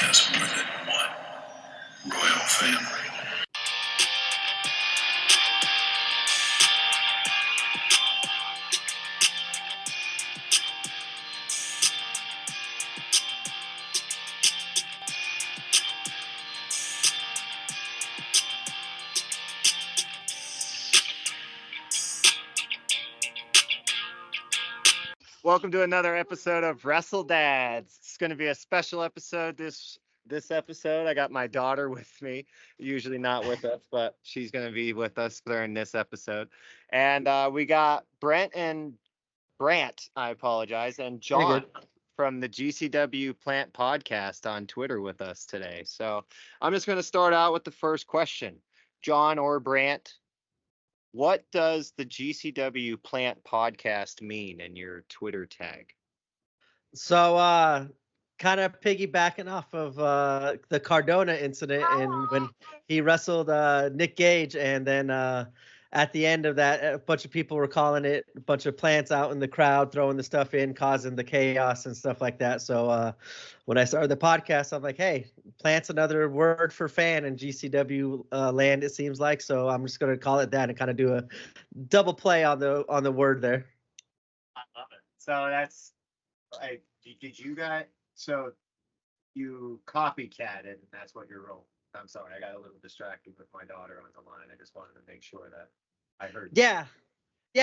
has more than one royal family. Welcome to another episode of Wrestle Dads. It's going to be a special episode this episode. I got my daughter with me, usually not with us, but she's going to be with us during this episode. And we got Brent and Brant, I apologize, and John from the GCW Plant Podcast on Twitter with us today. So I'm just going to start out with the first question. John or Brant, what does the GCW Plant Podcast mean in your Twitter tag? So, kind of piggybacking off of the Cardona incident and when he wrestled Nick Gage, and then at the end of that, a bunch of people were calling it a bunch of plants out in the crowd, throwing the stuff in, causing the chaos and stuff like that. So when I started the podcast, I'm like, hey, plant's another word for fan in GCW land, it seems like. So I'm just going to call it that and kind of do a double play on the word there. I love it. So that's like, did you guys, so you copycatted and that's what you're rolling. I'm sorry, I got a little distracted with my daughter on the line. I just wanted to make sure that I heard. Yeah,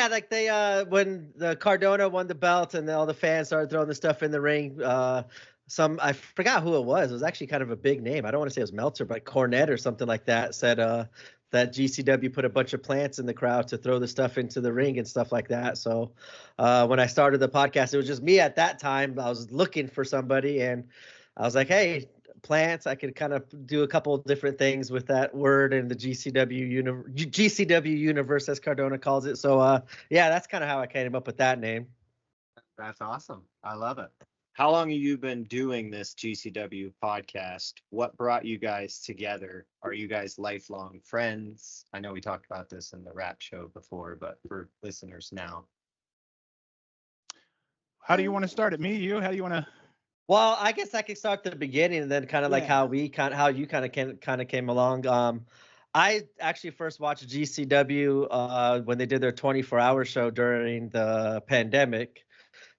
like they when the Cardona won the belt and all the fans started throwing the stuff in the ring, I forgot who it was. It was actually kind of a big name. I don't want to say it was Meltzer, but Cornette or something like that said that GCW put a bunch of plants in the crowd to throw the stuff into the ring and stuff like that. So when I started the podcast, it was just me at that time. I was looking for somebody and I was like, hey, plants. I could kind of do a couple of different things with that word in the GCW universe, as Cardona calls it. So yeah, that's kind of how I came up with that name. That's awesome. I love it. How long have you been doing this GCW podcast? What brought you guys together? Are you guys lifelong friends? I know we talked about this in the rap show before, but for listeners now. How do you want to start it? Me, you? How do you want to? Well, I guess I could start at the beginning and then kind of like how you kind of came along. I actually first watched GCW when they did their 24-hour show during the pandemic.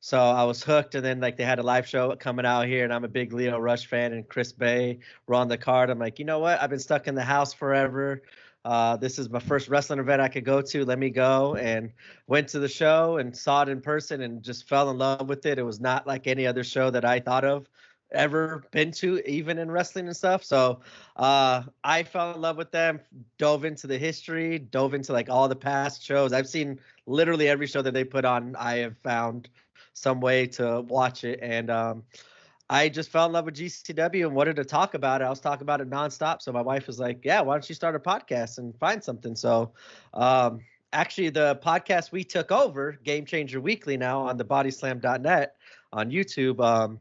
So I was hooked, and then like they had a live show coming out here, and I'm a big Leo Rush fan, and Chris Bay were on the card. I'm like, you know what? I've been stuck in the house forever. This is my first wrestling event I could go to. Let me go. And went to the show and saw it in person and just fell in love with it. It was not like any other show that I thought of ever been to, even in wrestling and stuff. So I fell in love with them, dove into the history, dove into like all the past shows. I've seen literally every show that they put on. I have found some way to watch it. And I just fell in love with GCW and wanted to talk about it. I was talking about it nonstop. So my wife was like, yeah, why don't you start a podcast and find something? So actually the podcast we took over, Game Changer Weekly, now on the bodyslam.net on YouTube.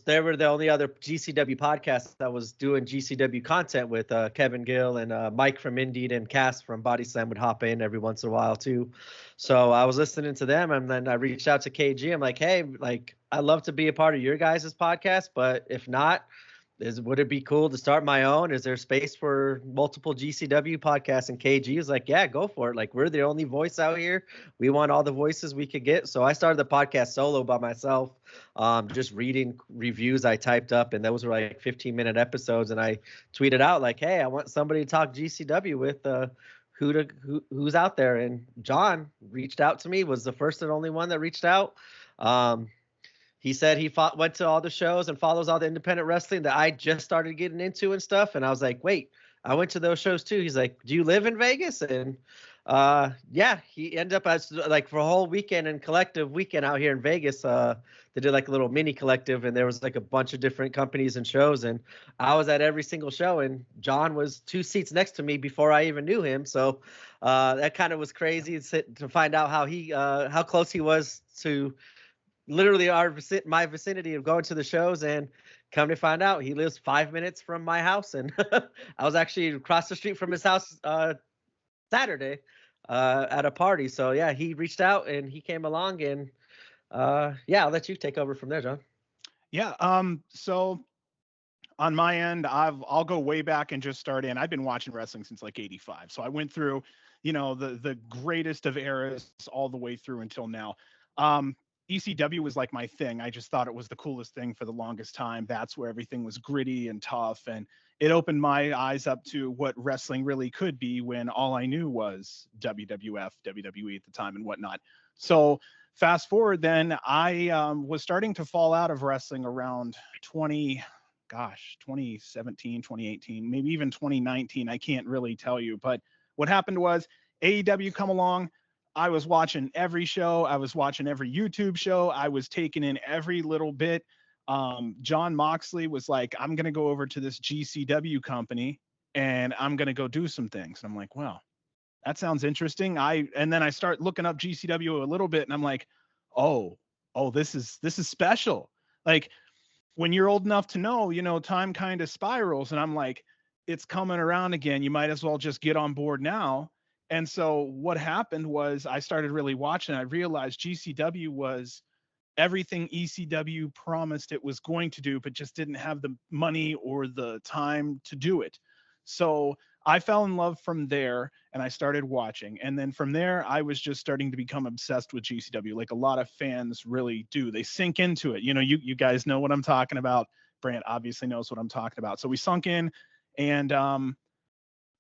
They were the only other GCW podcast that was doing GCW content with Kevin Gill and Mike from Indeed, and Cass from Body Slam would hop in every once in a while too. So I was listening to them, and then I reached out to KG. I'm like, hey, like I'd love to be a part of your guys' podcast, but if not, would it be cool to start my own? Is there space for multiple GCW podcasts? And KG is like, yeah, go for it. Like, we're the only voice out here. We want all the voices we could get. So I started the podcast solo by myself, just reading reviews I typed up. And those were like 15-minute episodes. And I tweeted out like, hey, I want somebody to talk GCW with, who's out there. And John reached out to me, was the first and only one that reached out. He said he went to all the shows and follows all the independent wrestling that I just started getting into and stuff. And I was like, wait, I went to those shows too. He's like, do you live in Vegas? And yeah, he ended up as like for a whole weekend and collective weekend out here in Vegas. They did like a little mini collective, and there was like a bunch of different companies and shows. And I was at every single show, and John was 2 seats next to me before I even knew him. So that kind of was crazy to find out how close he was to literally my vicinity of going to the shows, and come to find out he lives 5 minutes from my house. And I was actually across the street from his house Saturday at a party. So yeah, he reached out and he came along, and yeah, I'll let you take over from there, John. Yeah. So on my end, I'll go way back and just start in. I've been watching wrestling since like '85, so I went through, the greatest of eras all the way through until now. ECW was like my thing. I just thought it was the coolest thing for the longest time. That's where everything was gritty and tough, and it opened my eyes up to what wrestling really could be when all I knew was WWF, WWE at the time, and whatnot. So fast forward, then I was starting to fall out of wrestling around 2017, 2018, maybe even 2019. I can't really tell you, but what happened was AEW come along. I was watching every show. I was watching every YouTube show. I was taking in every little bit. John Moxley was like, I'm going to go over to this GCW company and I'm going to go do some things. And I'm like, well, that sounds interesting. And then I start looking up GCW a little bit and I'm like, oh, this is special. Like, when you're old enough to know, time kind of spirals, and I'm like, it's coming around again. You might as well just get on board now. And so what happened was I started really watching. I realized GCW was everything ECW promised it was going to do, but just didn't have the money or the time to do it. So I fell in love from there and I started watching. And then from there, I was just starting to become obsessed with GCW. Like a lot of fans really do. They sink into it. You guys know what I'm talking about. Brant obviously knows what I'm talking about. So we sunk in, and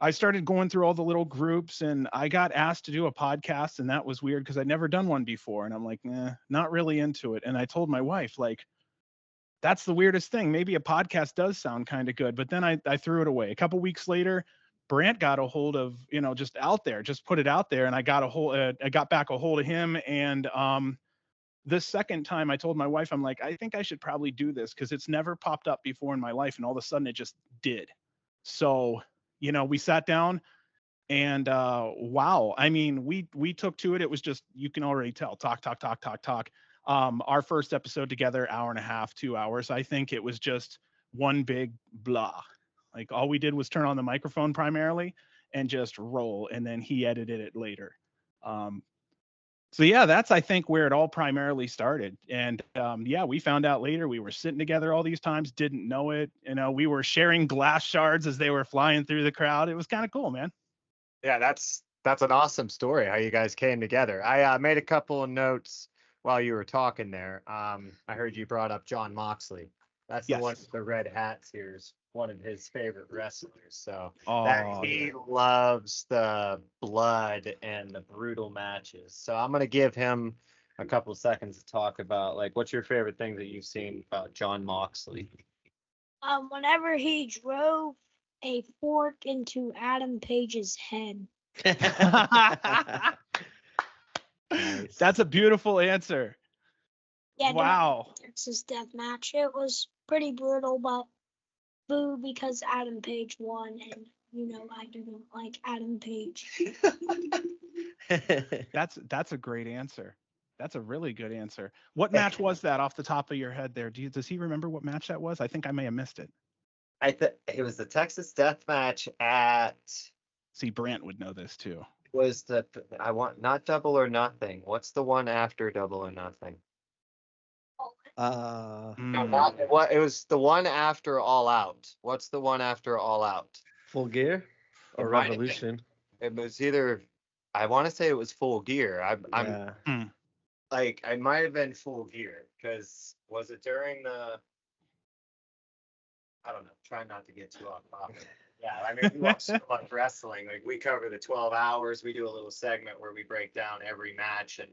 I started going through all the little groups, and I got asked to do a podcast, and that was weird because I'd never done one before. And I'm like, not really into it. And I told my wife, like, that's the weirdest thing. Maybe a podcast does sound kind of good, but then I threw it away. A couple weeks later, Brant got a hold of, just out there, just put it out there. And I got back a hold of him. And this second time I told my wife, I'm like, I think I should probably do this because it's never popped up before in my life. And all of a sudden it just did. So, we sat down and wow. I mean, we took to it. It was just, you can already tell, talk. Our first episode together, 1.5 to 2 hours. I think it was just one big blah. Like all we did was turn on the microphone primarily and just roll. And then he edited it later. So yeah, that's, I think, where it all primarily started. And we found out later we were sitting together all these times, didn't know it. We were sharing glass shards as they were flying through the crowd. It was kind of cool, man. Yeah, that's an awesome story how you guys came together. I made a couple of notes while you were talking there. I heard you brought up John Moxley. That's the one with the red hats here, is one of his favorite wrestlers. So he loves the blood and the brutal matches. So I'm going to give him a couple seconds to talk about, like, what's your favorite thing that you've seen about John Moxley? Whenever he drove a fork into Adam Page's head. Nice. That's a beautiful answer. Yeah, wow. Texas death match. It was pretty brutal, but boo because Adam Page won, and I don't like Adam Page. That's a great answer. That's a really good answer. What match was that off the top of your head there? Does he remember what match that was? I think I may have missed it. It was the Texas death match at. See, Brant would know this too. Was not Double or Nothing? What's the one after Double or Nothing? It was the one after All Out. What's the one after All Out? Full Gear or Revolution? It was either. I want to say it was Full Gear. I might have been Full Gear, because was it during the? I don't know. Try not to get too off topic. Yeah, I mean, we watch so much wrestling. Like, we cover the 12 hours. We do a little segment where we break down every match and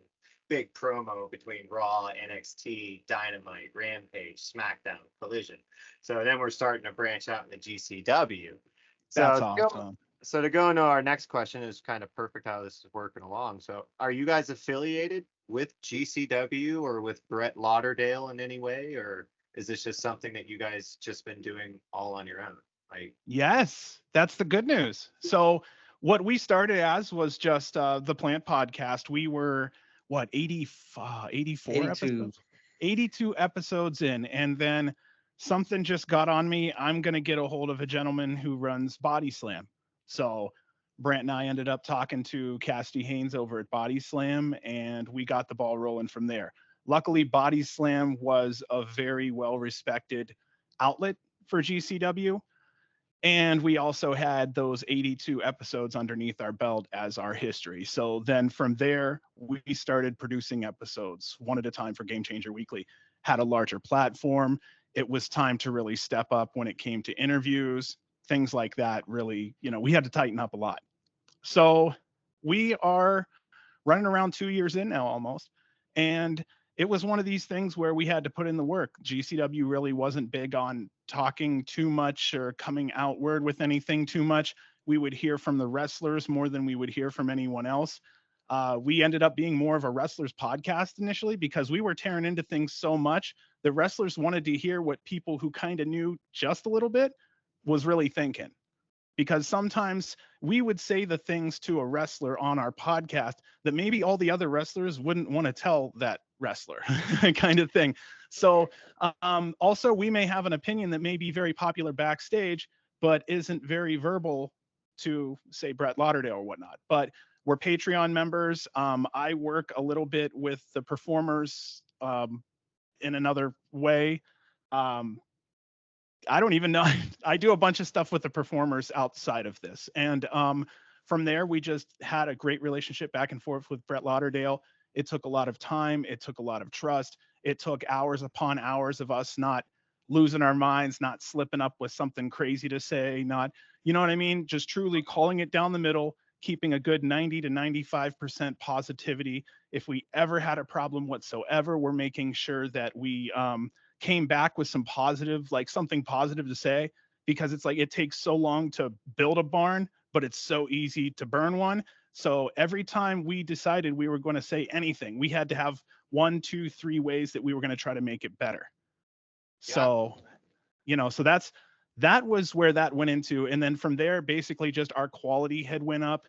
big promo between Raw, NXT, Dynamite, Rampage, SmackDown, Collision. So then we're starting to branch out into GCW. That's awesome. So to go into our next question, is kind of perfect how this is working along. So are you guys affiliated with GCW or with Brett Lauderdale in any way, or is this just something that you guys just been doing all on your own? Yes, that's the good news. So what we started as was just the Plant Podcast. We were 84 episodes, 82 episodes in, and then something just got on me. I'm gonna get a hold of a gentleman who runs Body Slam. So Brant and I ended up talking to Cassidy Haynes over at Body Slam, and we got the ball rolling from there. Luckily, Body Slam was a very well respected outlet for GCW. And we also had those 82 episodes underneath our belt as our history. So then from there, we started producing episodes one at a time for Game Changer Weekly, had a larger platform. It was time to really step up when it came to interviews, things like that. Really, we had to tighten up a lot. So we are running around 2 years in now almost. And it was one of these things where we had to put in the work. GCW really wasn't big on talking too much or coming outward with anything too much. We would hear from the wrestlers more than we would hear from anyone else. We ended up being more of a wrestlers podcast initially because we were tearing into things so much. The wrestlers wanted to hear what people who kind of knew just a little bit was really thinking. Because sometimes we would say the things to a wrestler on our podcast that maybe all the other wrestlers wouldn't want to tell that wrestler kind of thing. So also we may have an opinion that may be very popular backstage, but isn't very verbal to say Brett Lauderdale or whatnot. But we're Patreon members. I work a little bit with the performers in another way. I don't even know. I do a bunch of stuff with the performers outside of this. And from there, we just had a great relationship back and forth with Brett Lauderdale. It took a lot of time. It took a lot of trust. It took hours upon hours of us not losing our minds, not slipping up with something crazy to say, not, you know what I mean? Just truly calling it down the middle, keeping a good 90 to 95% positivity. If we ever had a problem whatsoever, we're making sure that we came back with some positive, like something positive to say, because it's like it takes so long to build a barn, but it's so easy to burn one. So every time we decided we were going to say anything, we had to have 1, 2, 3 ways that we were going to try to make it better. Yeah. So, so that was where that went into. And then from there, basically just our quality had went up.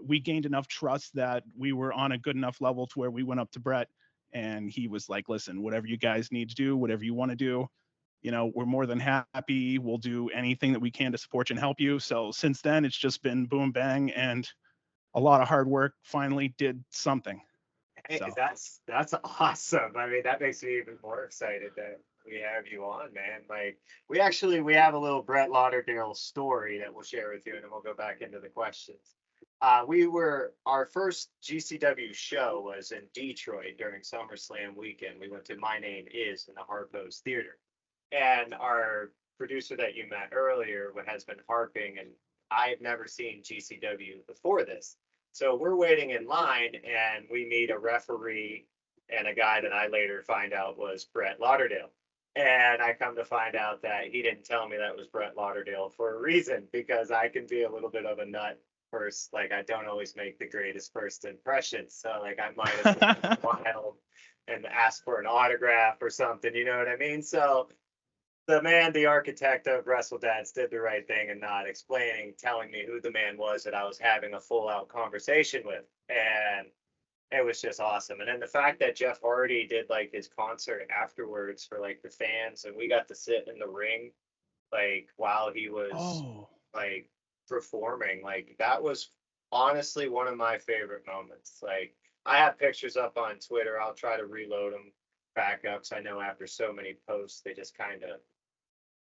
We gained enough trust that we were on a good enough level to where we went up to Brett. And he was like, listen, whatever you guys need to do, whatever you want to do, we're more than happy. We'll do anything that we can to support you and help you. So since then, it's just been boom, bang, and a lot of hard work finally did something. Hey, So. That's awesome. I mean, that makes me even more excited that we have you on, man. Like, we have a little Brett Lauderdale story that we'll share with you, and then we'll go back into the questions. Our first GCW show was in Detroit during SummerSlam weekend. We went to My Name Is in the Harpo's Theater. And our producer that you met earlier has been harping, and I've never seen GCW before this. So we're waiting in line, and we meet a referee and a guy that I later find out was Brett Lauderdale. And I come to find out that he didn't tell me that was Brett Lauderdale for a reason, because I can be a little bit of a nut. First, like, I don't always make the greatest first impressions, so like I might have been wild and asked for an autograph or something, you know what I mean? So the architect of WrestleDads did the right thing and not telling me who the man was that I was having a full out conversation with, and it was just awesome. And then the fact that Jeff Hardy did like his concert afterwards for like the fans, and we got to sit in the ring like while he was like performing, like that was honestly one of my favorite moments. Like, I have pictures up on Twitter. I'll try to reload them back up, so I know after so many posts they just kind of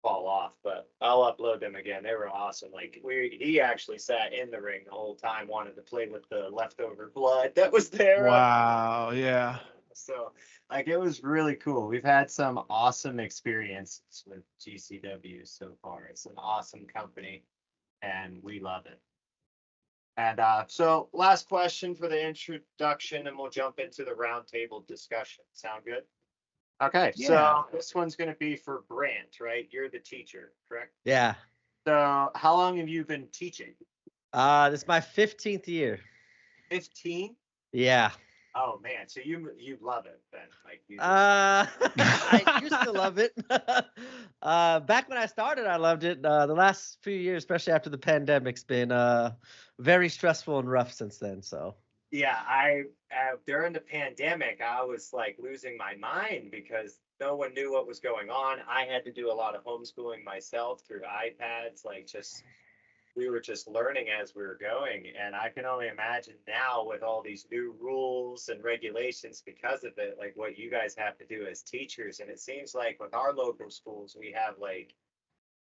fall off, but I'll upload them again. They were awesome. Like, he actually sat in the ring the whole time, wanted to play with the leftover blood that was there. Wow. Yeah. So like, it was really cool. We've had some awesome experiences with GCW so far. It's an awesome company, and we love it. And so last question for the introduction, and we'll jump into the roundtable discussion. Sound good? Okay, Yeah. So this one's going to be for Brant, right? You're the teacher, correct? Yeah. So how long have you been teaching? This is my 15th year. 15? Yeah. Oh man, so you love it then? Like, you I used to love it. Back when I started, I loved it. The last few years, especially after the pandemic's been very stressful and rough since then. So. Yeah, during the pandemic, I was like losing my mind because no one knew what was going on. I had to do a lot of homeschooling myself through iPads, we were just learning as we were going. And I can only imagine now with all these new rules and regulations because of it, like what you guys have to do as teachers. And it seems like with our local schools, we have like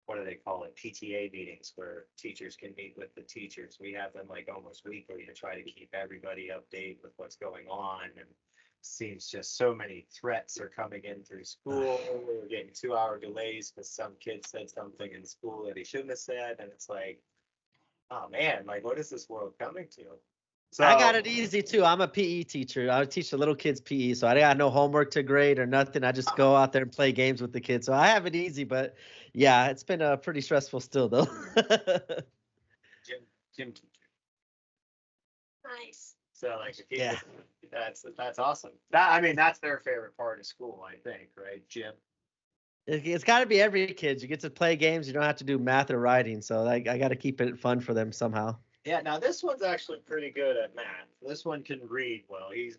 what do they call it? PTA meetings where teachers can meet with the teachers. We have them like almost weekly to try to keep everybody updated with what's going on. And seems just so many threats are coming in through school. We're getting 2-hour delays because some kid said something in school that he shouldn't have said. And it's like, oh man, like what is this world coming to? So I got it easy too. I'm a PE teacher. I teach the little kids PE, so I got no homework to grade or nothing. I just go out there and play games with the kids. So I have it easy, but yeah, it's been pretty stressful still though. gym teacher. Nice. So like if you, Yeah. that's awesome. I mean that's their favorite part of school, I think, right? Gym. It's got to be every kid. You get to play games. You don't have to do math or writing. So I got to keep it fun for them somehow. Yeah, now this one's actually pretty good at math. This one can read well. He's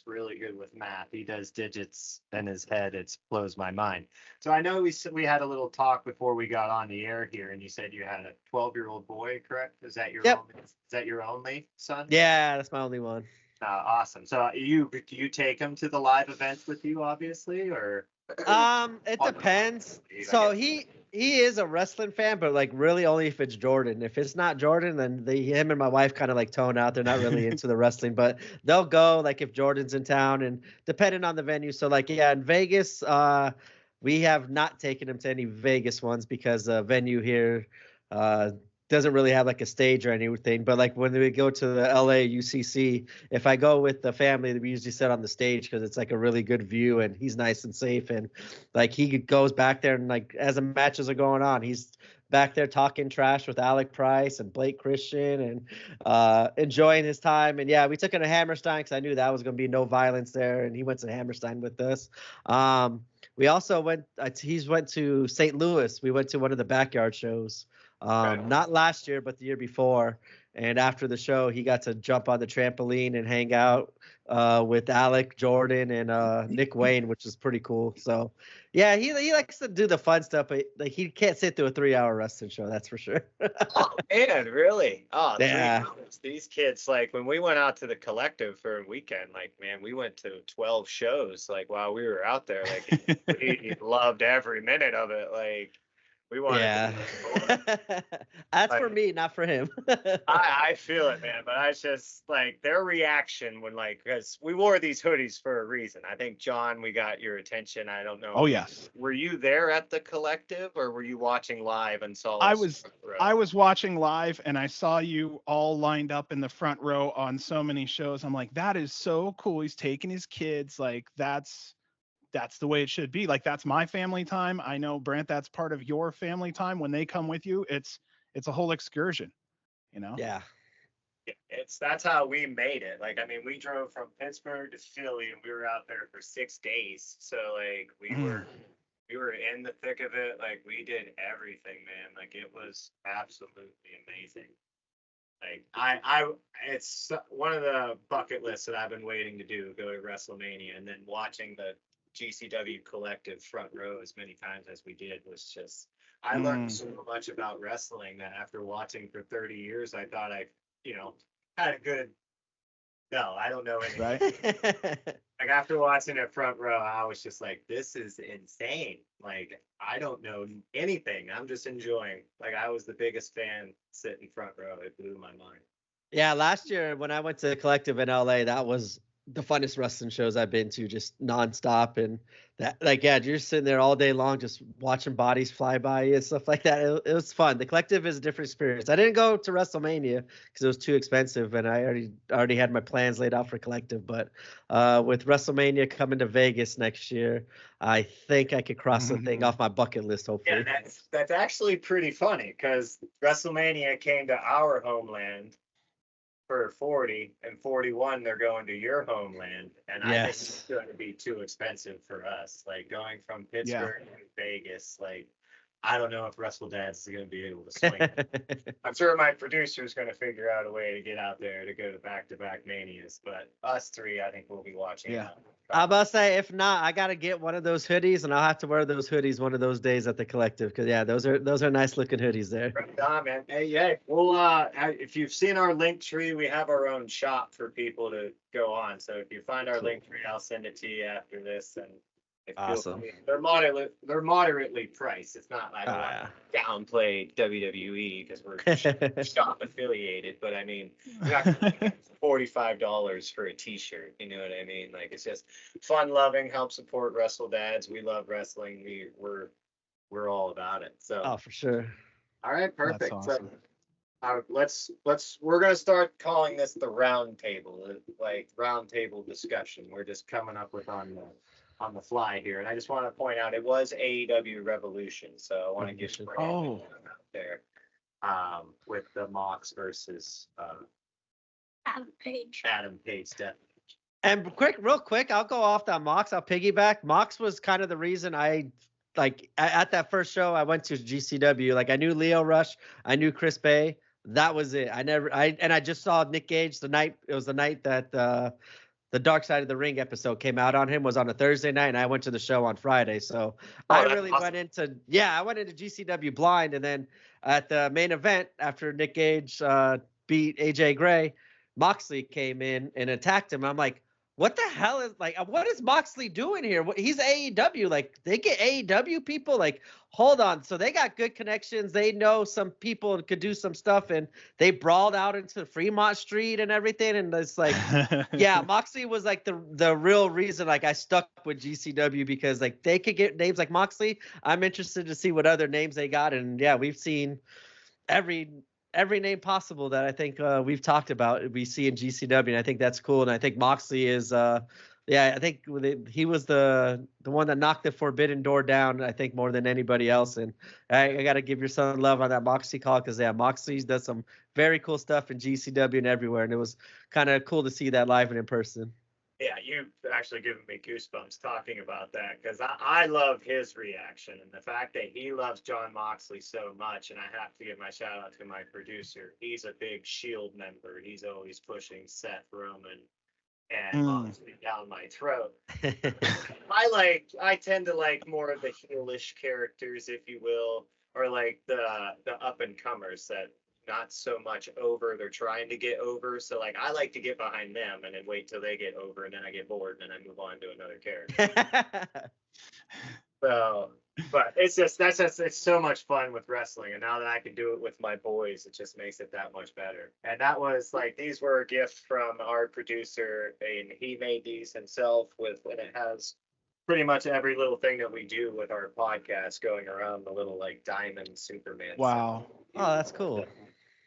really good with math. He does digits in his head. It blows my mind. So I know we had a little talk before we got on the air here, and you said you had a 12-year-old boy, correct? Is that your Yep. is that your only son? Yeah, that's my only one. Awesome. So do you take him to the live events with you, obviously, or? It depends. So he is a wrestling fan, but like really only if it's Jordan. If it's not Jordan, then him and my wife kind of like tone out. They're not really into the wrestling, but they'll go like if Jordan's in town and depending on the venue. So like, yeah, in Vegas, we have not taken him to any Vegas ones because the venue here, doesn't really have like a stage or anything. But like when we go to the LA UCC, if I go with the family, we usually sit on the stage because it's like a really good view and he's nice and safe. And like he goes back there and like as the matches are going on, he's back there talking trash with Alec Price and Blake Christian and enjoying his time. And yeah, we took him to Hammerstein because I knew that was going to be no violence there. And he went to Hammerstein with us. We also went to St. Louis. We went to one of the backyard shows. Not last year, but the year before. And after the show, he got to jump on the trampoline and hang out with Alec, Jordan, and Nick Wayne, which is pretty cool. So, yeah, he likes to do the fun stuff, but like he can't sit through a 3-hour wrestling show, that's for sure. Oh man, really? Oh, Yeah. 3 hours. These kids, like when we went out to the Collective for a weekend, like man, we went to 12 shows. Like while we were out there, like we loved every minute of it. Like. We wanted Yeah. That's for me, not for him. I feel it, man. But I just like their reaction when because we wore these hoodies for a reason. I think, John, we got your attention. I don't know. Oh, yes. Were you there at the Collective or were you watching live and saw us I front row? I was watching live and I saw you all lined up in the front row on so many shows. I'm like, that is so cool. He's taking his kids. Like that's the way it should be. Like that's my family time. I know, Brant, that's part of your family time. When they come with you, it's a whole excursion, you know? Yeah. That's how we made it. Like, I mean, we drove from Pittsburgh to Philly and we were out there for 6 days. So like we were in the thick of it. Like we did everything, man. Like it was absolutely amazing. Like it's one of the bucket lists that I've been waiting to do, go to WrestleMania, and then watching the GCW Collective front row as many times as we did was just, I learned so much about wrestling that after watching for 30 years, I thought I, had a good, no, I don't know anything. Right. Like after watching it front row, I was just like, this is insane. Like, I don't know anything. I'm just enjoying. Like I was the biggest fan sitting front row. It blew my mind. Yeah, last year when I went to the Collective in LA, that was the funnest wrestling shows I've been to, just nonstop. And that, like, yeah, you're sitting there all day long, just watching bodies fly by you and stuff like that. It was fun. The Collective is a different experience. I didn't go to WrestleMania because it was too expensive, and I already had my plans laid out for Collective. But with WrestleMania coming to Vegas next year, I think I could cross the thing off my bucket list. Hopefully, Yeah, that's actually pretty funny because WrestleMania came to our homeland for 40 and 41 they're going to your homeland, and I think it's going to be too expensive for us, like going from Pittsburgh to Vegas. Like I don't know if WrestleDads is going to be able to swing. I'm sure my producer is going to figure out a way to get out there to go to back-to-back manias, but us three, I think we'll be watching. Yeah. I'm about to say, if not, I got to get one of those hoodies, and I'll have to wear those hoodies one of those days at the Collective, because yeah, those are nice looking hoodies there. Right on, man. Hey, well, if you've seen our LinkTree, we have our own shop for people to go on. So if you find our LinkTree, I'll send it to you after this, and Awesome. They're moderately priced. It's not like I downplay WWE because we're shop affiliated, but I mean, you're not gonna pay $45 for a T-shirt. You know what I mean? Like, it's just fun, loving, help support Wrestle Dads. We love wrestling. We're all about it. So. Oh, for sure. All right, perfect. That's awesome. So, we're gonna start calling this the round table, like round table discussion. We're just coming up with on the fly here, and I just want to point out it was AEW Revolution, so I want to get out there with the Mox versus Adam Page. Adam Page death. And real quick, I'll go off that Mox. I'll piggyback. Mox was kind of the reason I like at that first show I went to GCW. Like I knew Leo Rush, I knew Chris Bay. That was it. I just saw Nick Gage the night. It was the night that the Dark Side of the Ring episode came out on him. Was on a Thursday night, and I went to the show on Friday. So I really went into GCW blind, and then at the main event after Nick Gage beat AJ Gray, Moxley came in and attacked him. I'm like, what the hell is what is Moxley doing here? He's AEW. Like they get AEW people. Like, hold on. So they got good connections. They know some people and could do some stuff, and they brawled out into Fremont Street and everything. And it's like, yeah, Moxley was like the real reason. Like I stuck with GCW because like they could get names like Moxley. I'm interested to see what other names they got, and yeah, we've seen every name possible that I think we've talked about, we see in GCW, and I think that's cool. And I think Moxley is, I think he was the one that knocked the Forbidden Door down, I think, more than anybody else. And I got to give your son love on that Moxley call because, yeah, Moxley does some very cool stuff in GCW and everywhere. And it was kind of cool to see that live and in person. Yeah, you've actually given me goosebumps talking about that because I love his reaction and the fact that he loves John Moxley so much. And I have to give my shout out to my producer. He's a big Shield member. He's always pushing Seth Roman and Moxley down my throat. I tend to like more of the heelish characters, if you will, or like the up and comers that not so much over, they're trying to get over. So like I like to get behind them and then wait till they get over, and then I get bored and then I move on to another character. So, but it's so much fun with wrestling, and now that I can do it with my boys, it just makes it that much better. And that was like, these were a gift from our producer, and he made these himself and it has pretty much every little thing that we do with our podcast going around, the little like diamond Superman. Wow. Oh, that's cool.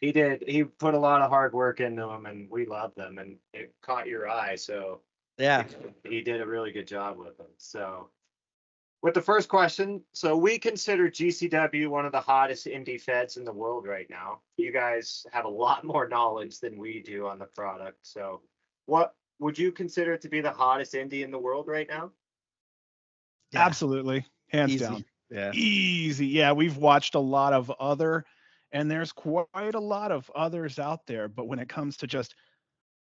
He put a lot of hard work into them, and we love them, and it caught your eye. So yeah, he did a really good job with them. So with the first question, so we consider GCW one of the hottest indie feds in the world right now. You guys have a lot more knowledge than we do on the product. So what would you consider to be the hottest indie in the world right now? Yeah. Absolutely. Hands down. Yeah. Easy. Yeah. We've watched a lot of other, and there's quite a lot of others out there. But when it comes to just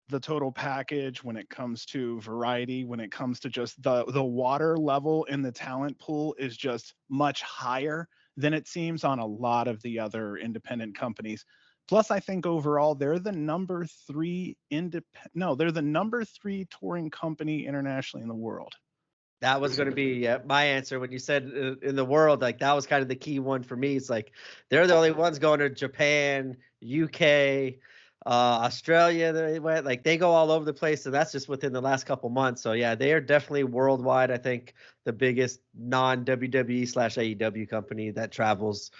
the total package, when it comes to variety, when it comes to just the water level in the talent pool is just much higher than it seems on a lot of the other independent companies. Plus, I think overall they're the number 3 touring company internationally in the world. That was going to be my answer when you said in the world. Like that was kind of the key one for me. It's like they're the only ones going to Japan, UK, Australia. They went, like they go all over the place, and that's just within the last couple months. So yeah, they are definitely worldwide. I think the biggest non-WWE/AEW company that travels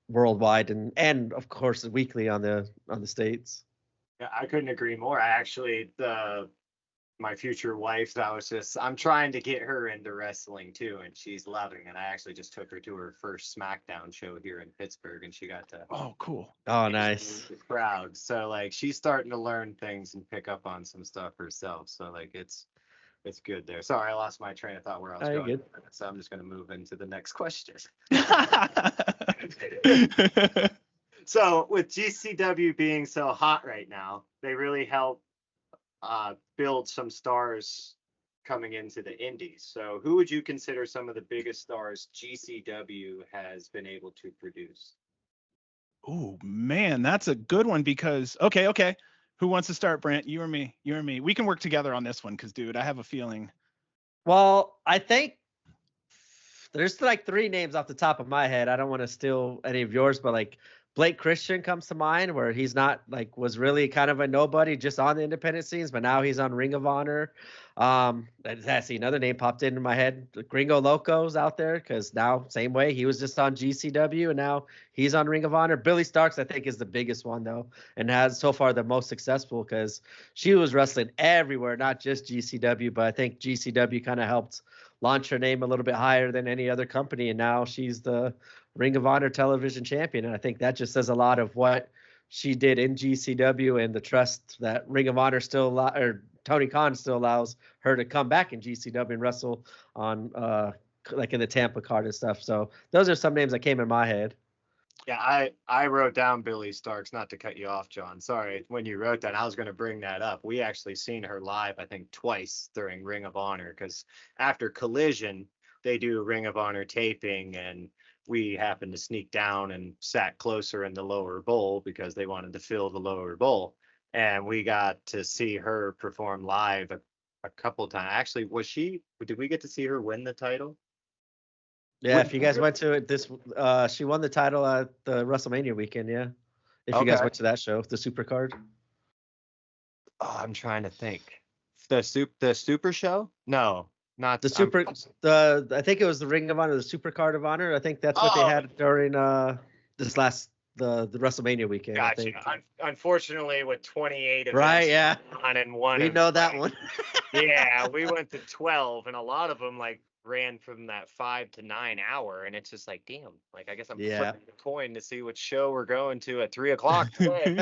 worldwide, and of course weekly on the States. Yeah, I couldn't agree more. I actually my future wife, I'm trying to get her into wrestling too, and she's loving it. I actually just took her to her first SmackDown show here in Pittsburgh, and she got to cool. Oh, nice. The crowd. So like she's starting to learn things and pick up on some stuff herself. So like it's good there. Sorry, I lost my train of thought where I was going. Good. So I'm just going to move into the next question. So with GCW being so hot right now, they really help build some stars coming into the indies. So who would you consider some of the biggest stars GCW has been able to produce? Oh man, that's a good one because okay. Who wants to start, Brant? You or me? We can work together on this one because, dude, I have a feeling. Well, I think There's like 3 names off the top of my head. I don't want to steal any of yours, but like Blake Christian comes to mind, where he's not like was really kind of a nobody just on the independent scenes, but now he's on Ring of Honor. See, another name popped into my head. Gringo Loco's out there because now same way he was just on GCW and now he's on Ring of Honor. Billy Starks, I think, is the biggest one though, and has so far the most successful because she was wrestling everywhere, not just GCW, but I think GCW kind of helped launch her name a little bit higher than any other company, and now she's the Ring of Honor television champion. And I think that just says a lot of what she did in GCW and the trust that Ring of Honor or Tony Khan still allows her to come back in GCW and wrestle on like in the Tampa card and stuff. So those are some names that came in my head. Yeah, I wrote down Billy Starks, not to cut you off, John. Sorry, when you wrote that, I was going to bring that up. We actually seen her live, I think, twice during Ring of Honor, because after Collision, they do Ring of Honor taping, and we happened to sneak down and sat closer in the lower bowl because they wanted to fill the lower bowl. And we got to see her perform live a couple times. Actually, did we get to see her win the title? Yeah, if you guys went to it, she won the title at the WrestleMania weekend. Yeah, if you guys went to that show, the Super Card. Oh, I'm trying to think. The Super Show? No, not the Super. I think it was the Ring of Honor, the Super Card of Honor. I think that's what they had during the WrestleMania weekend. Gotcha. I think. Unfortunately, with 28 events right, yeah, on and one. We know that one. Yeah, we went to 12, and a lot of them ran from that 5 to 9 hour, and it's just like, damn, I guess I'm flipping the coin to see what show we're going to at 3 o'clock today.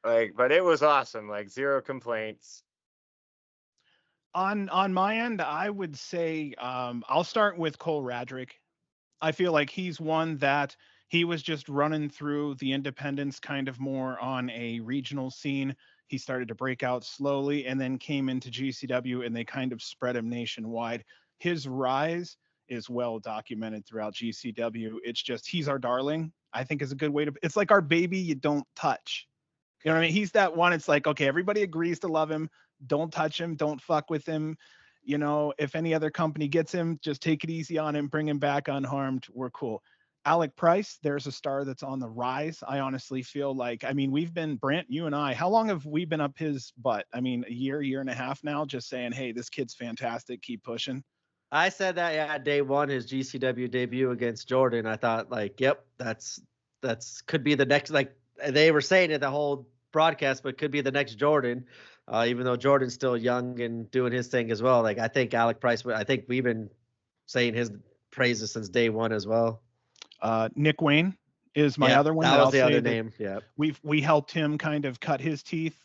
But it was awesome. Zero complaints. On my end, I would say I'll start with Cole Radrick. I feel like he's one that he was just running through the independents kind of more on a regional scene. He started to break out slowly and then came into GCW, and they kind of spread him nationwide. His rise is well documented throughout GCW. It's just, he's our darling, I think is a good way to, it's like our baby you don't touch. You know what I mean? He's that one, it's like, okay, everybody agrees to love him. Don't touch him. Don't fuck with him. You know, if any other company gets him, just take it easy on him, bring him back unharmed. We're cool. Alec Price, there's a star that's on the rise. I honestly feel like, we've been, Brant, you and I, how long have we been up his butt? A year and a half now, just saying, hey, this kid's fantastic. Keep pushing. I said that, day one, his GCW debut against Jordan. I thought, yep, that's could be the next, they were saying it the whole broadcast, but could be the next Jordan, even though Jordan's still young and doing his thing as well. I think Alec Price, I think we've been saying his praises since day one as well. Nick Wayne is my other one. That was the other name. Yeah. We helped him kind of cut his teeth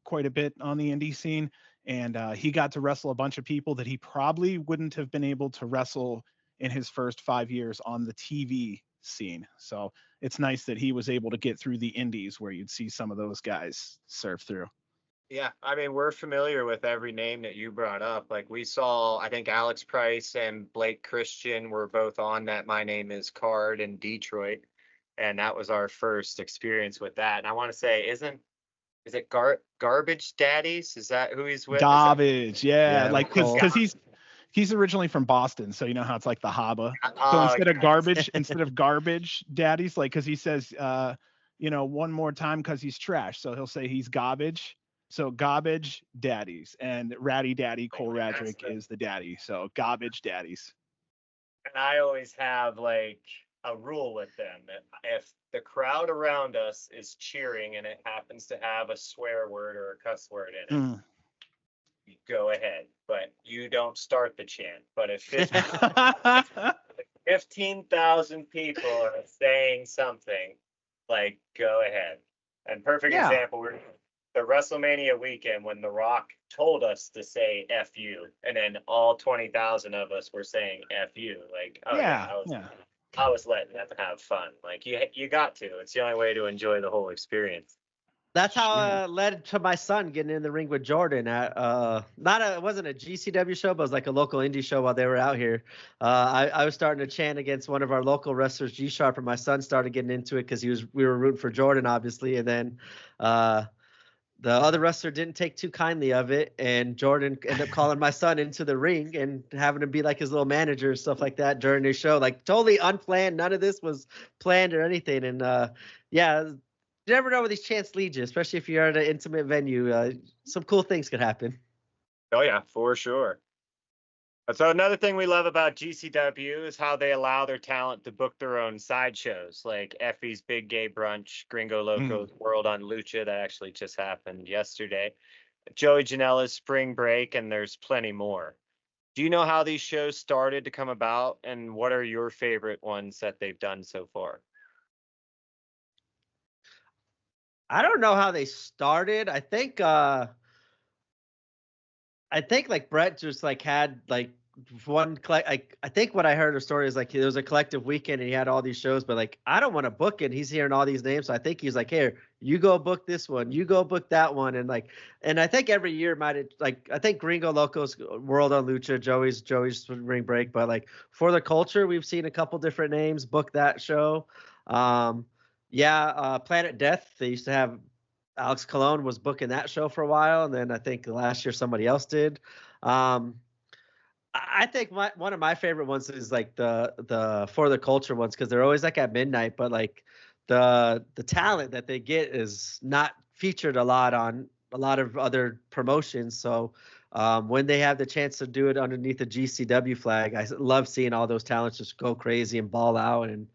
quite a bit on the indie scene. And he got to wrestle a bunch of people that he probably wouldn't have been able to wrestle in his first 5 years on the TV scene. So it's nice that he was able to get through the indies where you'd see some of those guys surf through. Yeah, we're familiar with every name that you brought up. We saw, I think Alex Price and Blake Christian were both on that My Name Is card in Detroit, and that was our first experience with that. And I want to say, is it Garbage Daddies? Is that who he's with? Garbage, yeah. Because he's originally from Boston, so you know how it's like the Haba. So instead of Garbage Daddies, because he says, one more time because he's trash, so he'll say he's garbage. So Garbage Daddies, and Ratty Daddy Cole Radrick is the daddy. So Garbage Daddies. And I always have a rule with them. If the crowd around us is cheering and it happens to have a swear word or a cuss word in it, you go ahead, but you don't start the chant. But if 15,000 people are saying something, go ahead. And perfect example, we're the WrestleMania weekend when The Rock told us to say F you, and then all 20,000 of us were saying F you. I was letting them have fun. You got to. It's the only way to enjoy the whole experience. That's how it led to my son getting in the ring with Jordan at it wasn't a GCW show, but it was a local indie show while they were out here. I was starting to chant against one of our local wrestlers, G Sharp, and my son started getting into it because we were rooting for Jordan, obviously, and then the other wrestler didn't take too kindly of it, and Jordan ended up calling my son into the ring and having to be like his little manager and stuff like that during their show. Like totally unplanned. None of this was planned or anything. And yeah, you never know where these chances lead you, especially if you're at an intimate venue. Some cool things could happen. Oh yeah, for sure. So another thing we love about GCW is how they allow their talent to book their own sideshows, like Effie's Big Gay Brunch, Gringo Loco's World on Lucha, that actually just happened yesterday, Joey Janela's Spring Break, and there's plenty more. Do you know how these shows started to come about, and what are your favorite ones that they've done so far? I don't know how they started. I think like Brett just like had like one I think what I heard a story is like there was a collective weekend and he had all these shows, but like I don't want to book it. He's hearing all these names, so I think he's like, here, you go book this one, you go book that one, and I think every year I think Gringo Loco's World on Lucha, Joey's Spring Break, but like for the culture, we've seen a couple different names book that show. Planet Death, they used to have Alex Colon was booking that show for a while, and then I think last year somebody else did. I think one of my favorite ones is like the For the Culture ones, because they're always like at midnight, but like the talent that they get is not featured a lot on a lot of other promotions. So when they have the chance to do it underneath the GCW flag, I love seeing all those talents just go crazy and ball out and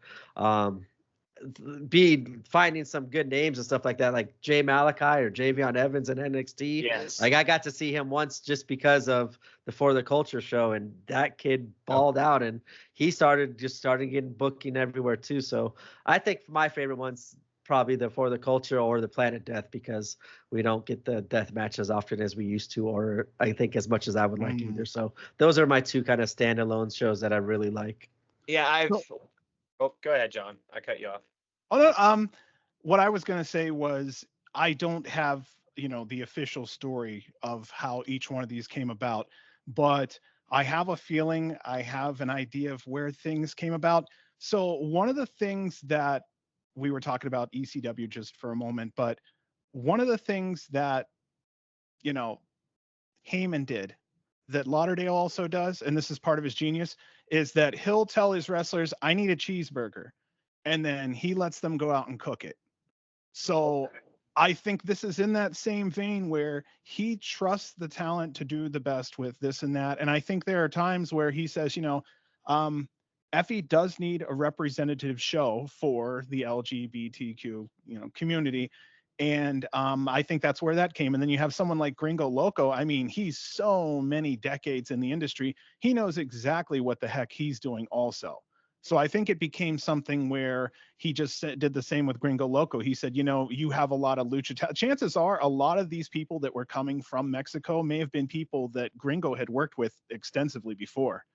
be finding some good names and stuff like that, like Jay Malachi or Javion Evans in NXT. Yes. Like I got to see him once just because of the For the Culture show, and that kid balled out, and he started getting booking everywhere too. So I think my favorite one's probably the For the Culture or the Planet Death, because we don't get the death match as often as we used to, or I think as much as I would like either. So those are my two kind of standalone shows that I really like. Yeah, Oh, go ahead, John. I cut you off. What I was going to say was I don't have, the official story of how each one of these came about, but I have a feeling I have an idea of where things came about. So one of the things that we were talking about ECW just for a moment, but one of the things that, Heyman did that Lauderdale also does, and this is part of his genius, is that he'll tell his wrestlers, I need a cheeseburger. And then he lets them go out and cook it. So I think this is in that same vein where he trusts the talent to do the best with this and that. And I think there are times where he says, Effie does need a representative show for the LGBTQ, community. And I think that's where that came. And then you have someone like Gringo Loco. I mean, he's so many decades in the industry. He knows exactly what the heck he's doing also. So I think it became something where he just did the same with Gringo Loco. He said, you have a lot of lucha. Chances are a lot of these people that were coming from Mexico may have been people that Gringo had worked with extensively before.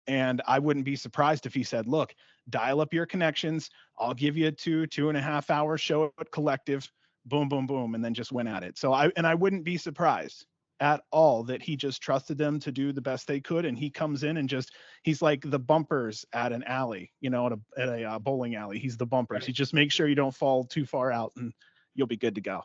And I wouldn't be surprised if he said, look, dial up your connections. I'll give you a 2.5 hour show at Collective. Boom, boom, boom. And then just went at it. So I wouldn't be surprised at all that he just trusted them to do the best they could, and he comes in and he's like the bumpers at an alley, at a bowling alley. He's the bumpers. He just makes sure you don't fall too far out and you'll be good to go.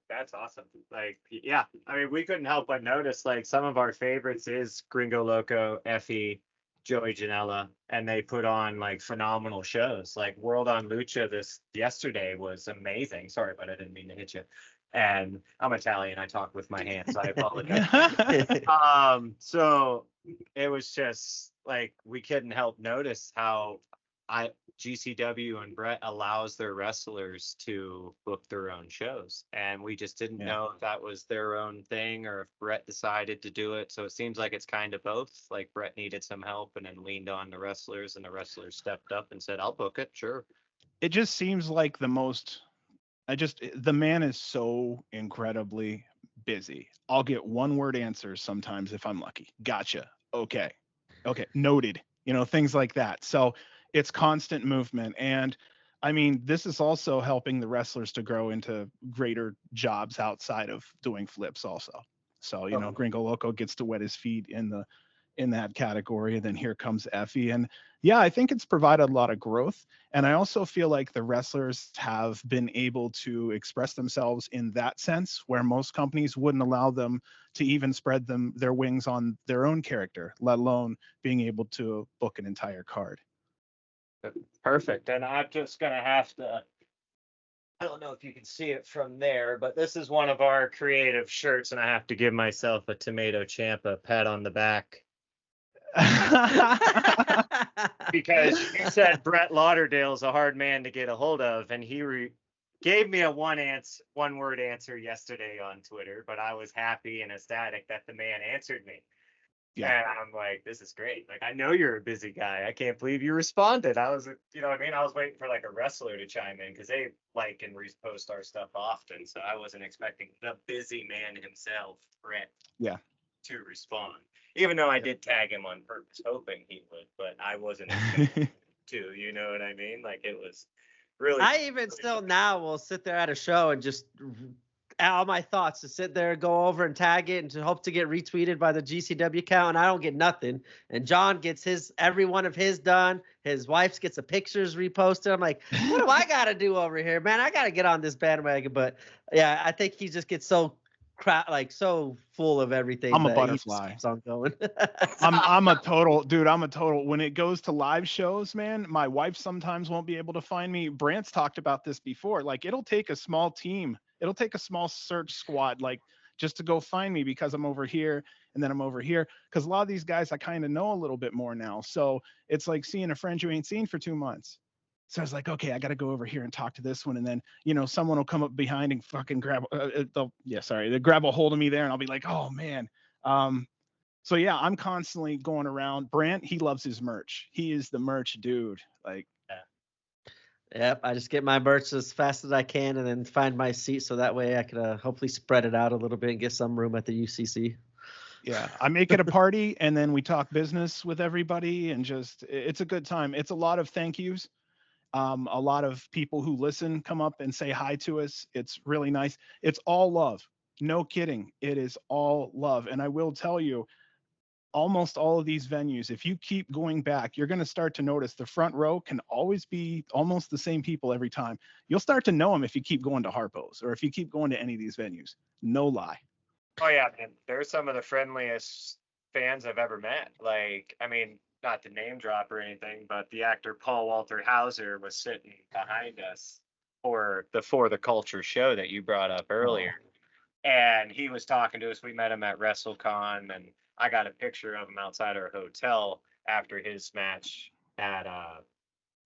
That's awesome. Like, yeah, I mean, we couldn't help but notice like some of our favorites is Gringo Loco, Effie, Joey Janela, and they put on like phenomenal shows. Like World on Lucha this yesterday was amazing. Sorry, but I didn't mean to hit you. And I'm Italian. I talk with my hands. So I apologize. So it was just like we couldn't help notice how GCW and Brett allows their wrestlers to book their own shows, and we just didn't know if that was their own thing or if Brett decided to do it. So it seems like it's kind of both. Like Brett needed some help and then leaned on the wrestlers, and the wrestlers stepped up and said, "I'll book it, sure." It just seems like the man is so incredibly busy. I'll get one word answers sometimes if I'm lucky. Gotcha. Okay. Noted. Things like that. So it's constant movement. And I mean, this is also helping the wrestlers to grow into greater jobs outside of doing flips also. So, Gringo Loco gets to wet his feet in in that category. And then here comes Effie. And yeah, I think it's provided a lot of growth. And I also feel like the wrestlers have been able to express themselves in that sense, where most companies wouldn't allow them to even spread their wings on their own character, let alone being able to book an entire card. Perfect. And I'm just going to have to, I don't know if you can see it from there, but this is one of our creative shirts, and I have to give myself a Tomato Champa pat on the back. Because you said Brett Lauderdale's a hard man to get a hold of, and he gave me a one-word answer yesterday on Twitter, but I was happy and ecstatic that the man answered me. Yeah. And I'm like, this is great. Like, I know you're a busy guy. I can't believe you responded. I was, you know what I mean? I was waiting for like a wrestler to chime in because they like and repost our stuff often. So I wasn't expecting the busy man himself, Brett, to respond. Even though I did tag him on purpose, hoping he would, but I wasn't expecting to, you know what I mean? Like, it was really. I even still now will sit there at a show and just all my thoughts to sit there, go over and tag it and to hope to get retweeted by the GCW account, and I don't get nothing. And John gets every one of his done. His wife gets the pictures reposted. I'm like, what do I got to do over here, man? I got to get on this bandwagon. But yeah, I think he just gets so so full of everything. I'm a that butterfly. He just keeps on going. I'm a total. When it goes to live shows, man, my wife sometimes won't be able to find me. Brant's talked about this before. Like, it'll take a small team. It'll take a small search squad, like, just to go find me because I'm over here and then I'm over here. Because a lot of these guys I kind of know a little bit more now. So it's like seeing a friend you ain't seen for 2 months. So I was like, okay, I got to go over here and talk to this one. And then, someone will come up behind and fucking grab, they grab a hold of me there, and I'll be like, oh man. So yeah, I'm constantly going around. Brant, he loves his merch. He is the merch dude. Like, Yep, I just get my merch as fast as I can and then find my seat so that way I can hopefully spread it out a little bit and get some room at the UCC. Yeah, I make it a party and then we talk business with everybody, and it's a good time. It's a lot of thank yous. A lot of people who listen come up and say hi to us. It's really nice. It's all love. No kidding. It is all love. And I will tell you, almost all of these venues, if you keep going back, you're going to start to notice the front row can always be almost the same people every time. You'll start to know them if you keep going to Harpo's or if you keep going to any of these venues. No lie. Oh, yeah, man. They're some of the friendliest fans I've ever met. Like, I mean, not to name drop or anything, but the actor Paul Walter Hauser was sitting behind us for the Culture show that you brought up earlier. And he was talking to us. We met him at WrestleCon, and I got a picture of him outside our hotel after his match at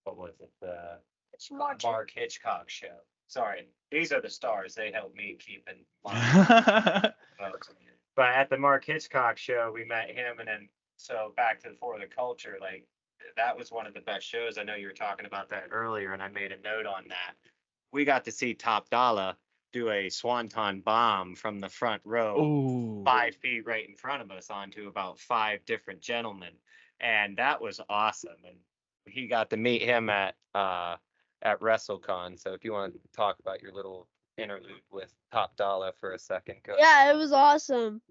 what was it? The Mark Hitchcock show. Sorry, these are the stars. They help me keep in line. But at the Mark Hitchcock show, we met him, and then so back to the Culture, like, that was one of the best shows. I know you were talking about that earlier, and I made a note on that. We got to see Top Dollar do a swanton bomb from the front row. Ooh. 5 feet right in front of us onto about 5 different gentlemen, and that was awesome. And he got to meet him at WrestleCon. So if you want to talk about your little interlude with Top Dollar for a second, go. Yeah, it was awesome.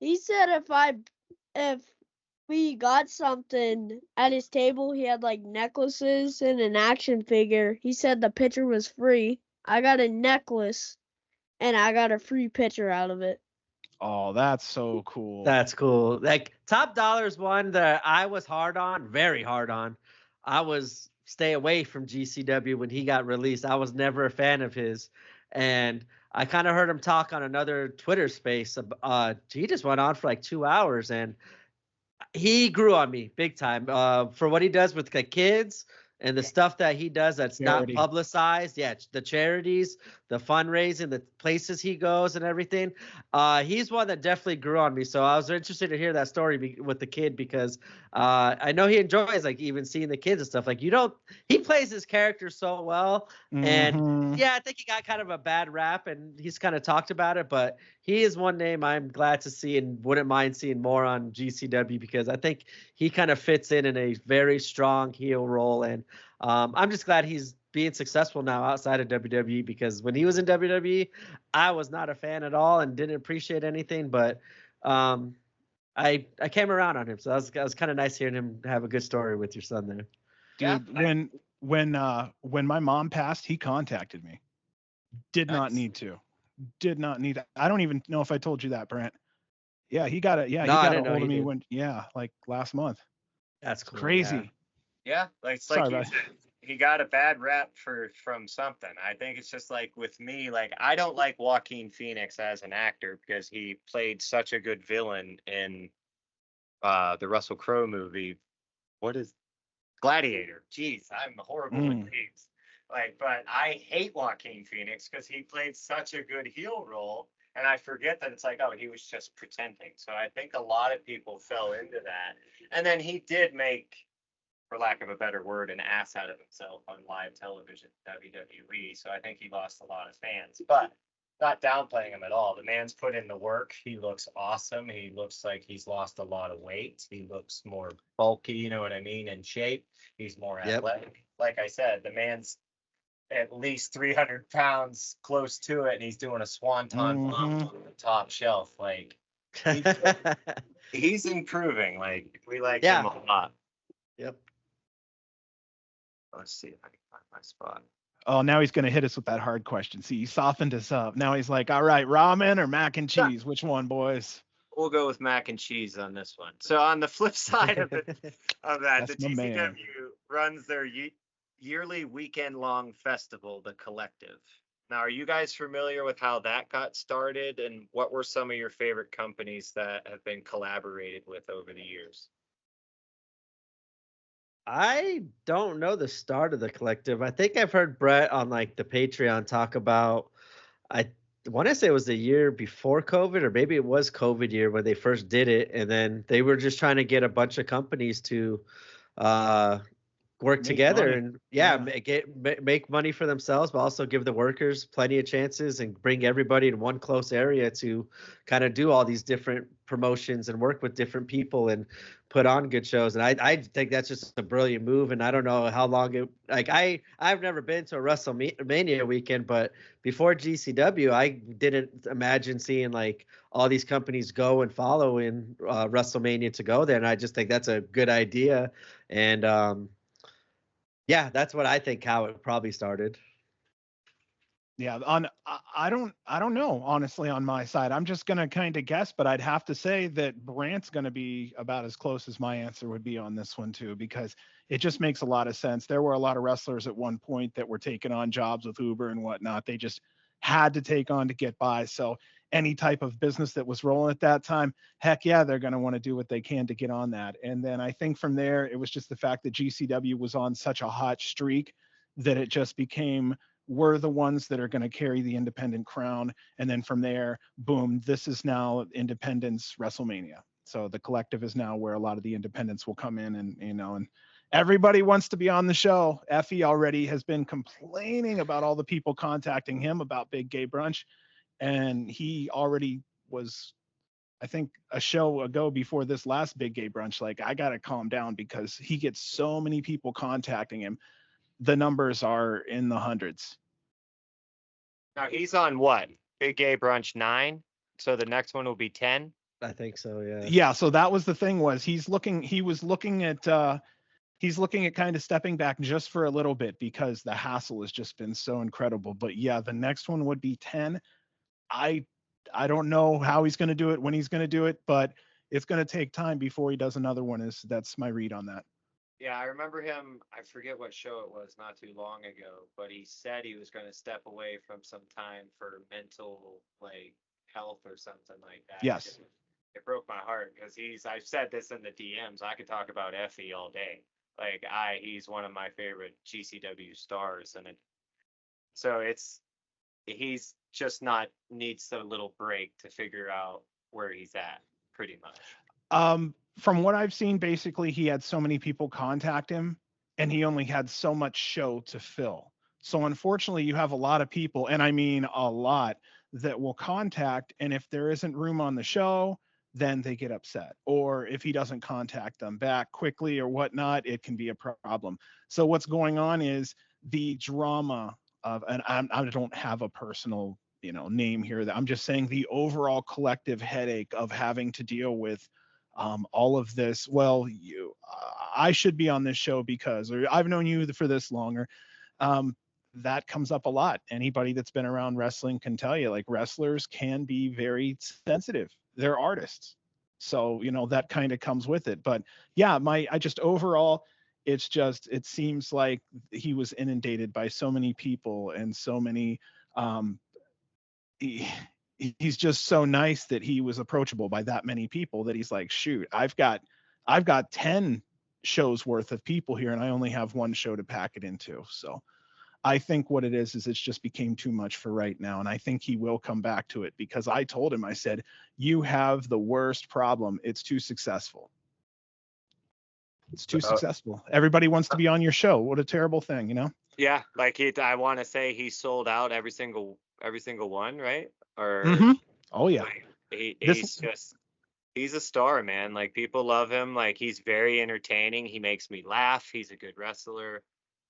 He said if we got something at his table, he had like necklaces and an action figure. He said the picture was free. I got a necklace, and I got a free picture out of it. Oh, that's so cool. That's cool. Like, Top Dollar's one that I was very hard on. I was stay away from GCW when he got released. I was never a fan of his. And I kind of heard him talk on another Twitter space. He just went on for like 2 hours, and he grew on me big time for what he does with the kids and the stuff that he does that's not publicized. Yeah, the charities, the fundraising, the places he goes and everything. He's one that definitely grew on me. So I was interested to hear that story with the kid because I know he enjoys like even seeing the kids and stuff. Like, he plays his character so well. Mm-hmm. And yeah, I think he got kind of a bad rap and he's kind of talked about it, but he is one name I'm glad to see and wouldn't mind seeing more on GCW because I think he kind of fits in a very strong heel role. And I'm just glad he's being successful now outside of WWE because when he was in WWE, I was not a fan at all and didn't appreciate anything. But I came around on him, so that was kind of nice hearing him have a good story with your son there. Dude, when my mom passed, he contacted me. Did not need to. I don't even know if I told you that, Brent. Yeah, he got a hold of me like last month. That's cool. Crazy. Yeah, like he got a bad rap from something. I think it's just like with me, like I don't like Joaquin Phoenix as an actor because he played such a good villain in the Russell Crowe movie. What is Gladiator? Jeez, I'm horrible with names. Like, but I hate Joaquin Phoenix because he played such a good heel role, and I forget that it's like, oh, he was just pretending. So I think a lot of people fell into that, and then he did make, for lack of a better word, an ass out of himself on live television, WWE. So I think he lost a lot of fans, but not downplaying him at all. The man's put in the work. He looks awesome. He looks like he's lost a lot of weight. He looks more bulky, you know what I mean, in shape. He's more athletic. Like I said, the man's at least 300 pounds close to it, and he's doing a swanton bomb on the top shelf. Like, he's improving. Like, we like him a lot. Yep. Let's see if I can find my spot. Oh, now he's going to hit us with that hard question. See, he softened us up. Now he's like, all right, ramen or mac and cheese? Which one, boys? We'll go with mac and cheese on this one. So on the flip side of that, the GCW runs their yearly weekend-long festival, The Collective. Now, are you guys familiar with how that got started, and what were some of your favorite companies that have been collaborated with over the years? I don't know the start of The Collective. I think I've heard Brett on like the Patreon talk about, I want to say it was the year before COVID, or maybe it was COVID year when they first did it. And then they were just trying to get a bunch of companies to work together and make money for themselves, but also give the workers plenty of chances and bring everybody in one close area to kind of do all these different promotions and work with different people and put on good shows. And I think that's just a brilliant move. And I don't know how long it, like I've never been to a WrestleMania weekend, but before GCW, I didn't imagine seeing like all these companies go and follow in WrestleMania to go there. And I just think that's a good idea. And yeah, that's what I think how it probably started. Yeah, I don't know, honestly, on my side. I'm just going to kind of guess, but I'd have to say that Brant's going to be about as close as my answer would be on this one too, because it just makes a lot of sense. There were a lot of wrestlers at one point that were taking on jobs with Uber and whatnot. They just had to take on to get by. So any type of business that was rolling at that time, heck yeah, they're going to want to do what they can to get on that. And then I think from there, it was just the fact that GCW was on such a hot streak that it just became, we're the ones that are going to carry the independent crown. And then from there, boom, this is now Independence WrestleMania. So the Collective is now where a lot of the independents will come in, and, you know, and everybody wants to be on the show. Effie already has been complaining about all the people contacting him about Big Gay Brunch. And he already was, I think, a show ago before this last Big Gay Brunch, like, I got to calm down because he gets so many people contacting him. The numbers are in the hundreds. Now he's on what? Big Gay Brunch 9. So the next one will be 10. I think so. Yeah. Yeah. So that was the thing, was he was looking at kind of stepping back just for a little bit because the hassle has just been so incredible. But yeah, the next one would be 10. I don't know how he's going to do it, when he's going to do it, but it's going to take time before he does another one. That's my read on that. Yeah, I remember him. I forget what show it was not too long ago, but he said he was going to step away from some time for mental like health or something like that. Yes. It broke my heart because I've said this in the DMs. I could talk about Effie all day. Like he's one of my favorite GCW stars, and he's just needs a little break to figure out where he's at, pretty much. From what I've seen, basically he had so many people contact him and he only had so much show to fill. So unfortunately you have a lot of people, and I mean a lot, that will contact, and if there isn't room on the show, then they get upset. Or if he doesn't contact them back quickly or whatnot, it can be a problem. So what's going on is the drama of, and I don't have a personal, name here, that I'm just saying the overall collective headache of having to deal with all of this. Well, I should be on this show because, or I've known you for this longer. That comes up a lot. Anybody that's been around wrestling can tell you, like, wrestlers can be very sensitive. They're artists. So, that kind of comes with it. But yeah, I just overall, it seems like he was inundated by so many people and so many, he's just so nice that he was approachable by that many people that he's like, shoot, I've got 10 shows worth of people here and I only have one show to pack it into. So I think what it is it's just became too much for right now. And I think he will come back to it because I told him, I said, you have the worst problem. It's too successful. It's too successful. Everybody wants to be on your show. What a terrible thing, Yeah, like I want to say he sold out every single one, right? Or Mm-hmm. Oh yeah. He's a star, man. Like, people love him. Like, he's very entertaining. He makes me laugh. He's a good wrestler.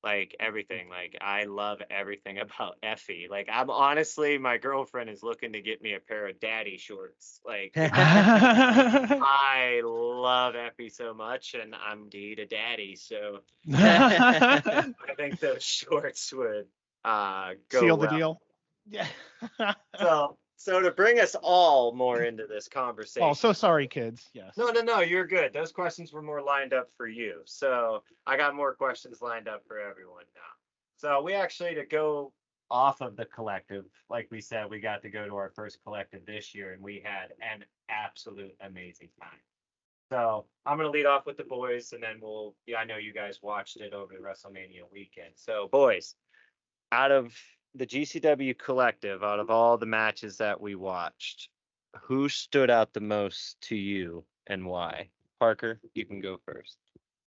Like, everything. Like, I love everything about Effie. Like, I'm honestly, my girlfriend is looking to get me a pair of daddy shorts. Like, I love Effie so much, and I'm indeed a daddy. So I think those shorts would go seal the well. deal. Yeah. So to bring us all more into this conversation. Oh, so sorry, kids. Yes. No, you're good. Those questions were more lined up for you. So I got more questions lined up for everyone now. So we actually, to go off of the collective, like we said, we got to go to our first collective this year, and we had an absolute amazing time. So I'm going to lead off with the boys, and then I know you guys watched it over the WrestleMania weekend. So, boys, out of the GCW collective, out of all the matches that we watched, who stood out the most to you and why? Parker, you can go first.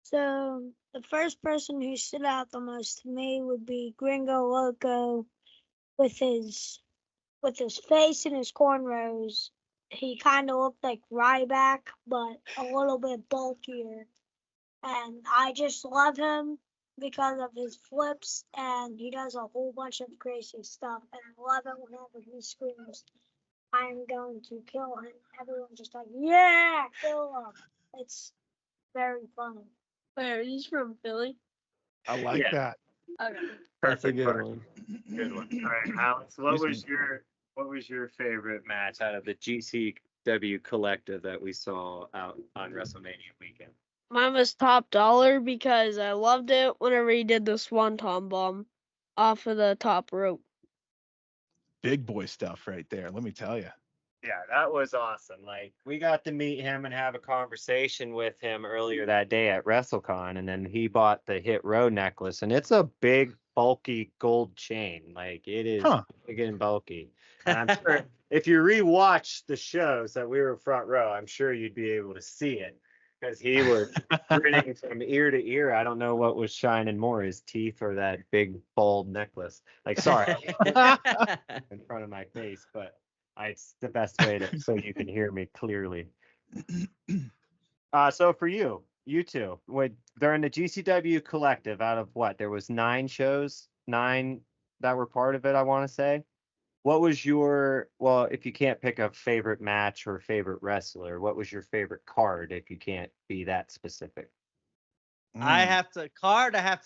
So the first person who stood out the most to me would be Gringo Loco with his face and his cornrows. He kind of looked like Ryback, but a little bit bulkier. And I just love him because of his flips, and he does a whole bunch of crazy stuff. And I love it whenever he screams, "I am going to kill him." Everyone's just like, "Yeah, kill him." It's very funny. Where he's from Philly. I like that. Okay. That's a good Parker. one. Good one. All right, Alex, what was your favorite match out of the GCW collective that we saw out on WrestleMania weekend? Mine was Top Dollar because I loved it whenever he did the Swanton Bomb off of the top rope. Big boy stuff right there. Let me tell you. Yeah, that was awesome. Like, we got to meet him and have a conversation with him earlier that day at WrestleCon, and then he bought the Hit Row necklace, and it's a big, bulky gold chain. Like, it is big and bulky. And I'm sure if you rewatch the shows that we were front row, I'm sure you'd be able to see it. Because he was grinning from ear to ear. I don't know what was shining more, his teeth or that big bald necklace. Like, sorry, in front of my face, but it's the best way so you can hear me clearly. So for you two, during the GCW collective, out of what, there was 9 shows, 9 that were part of it, I want to say. What was if you can't pick a favorite match or favorite wrestler, what was your favorite card if you can't be that specific? I have to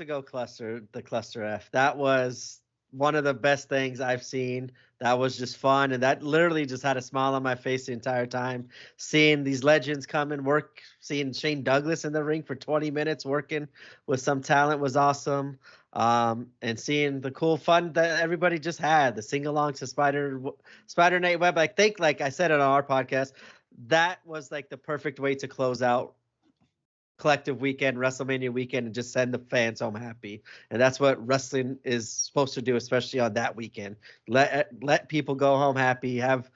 go the Cluster F. That was one of the best things I've seen. That was just fun, and that literally just had a smile on my face the entire time. Seeing these legends come and work, seeing Shane Douglas in the ring for 20 minutes working with some talent was awesome. And seeing the cool fun that everybody just had, the sing-along to Spider-Nate Web. I think, like I said on our podcast, that was like the perfect way to close out collective weekend, WrestleMania weekend, and just send the fans home happy. And that's what wrestling is supposed to do, especially on that weekend. Let people go home happy, have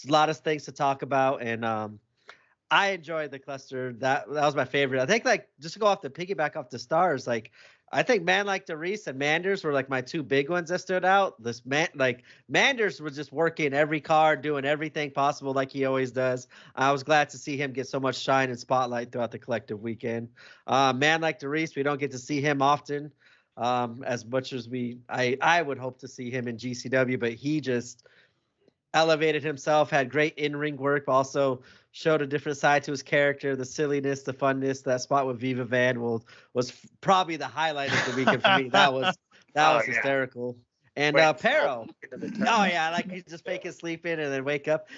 a lot of things to talk about. And I enjoyed the cluster. That was my favorite. I think, like, just to go off the piggyback off the stars, like, I think Man Like DeReese and Manders were like my 2 big ones that stood out. Manders was just working every card, doing everything possible like he always does. I was glad to see him get so much shine and spotlight throughout the collective weekend. Man Like DeReese, we don't get to see him often, as much as I would hope to see him in GCW, but he just, elevated himself, had great in-ring work, but also showed a different side to his character, the silliness, the funness. That spot with Viva Van was probably the highlight of the weekend for me. That was Oh, yeah. hysterical. And Wait, Pero. into the Oh yeah, like he's just faking sleeping and then wake up.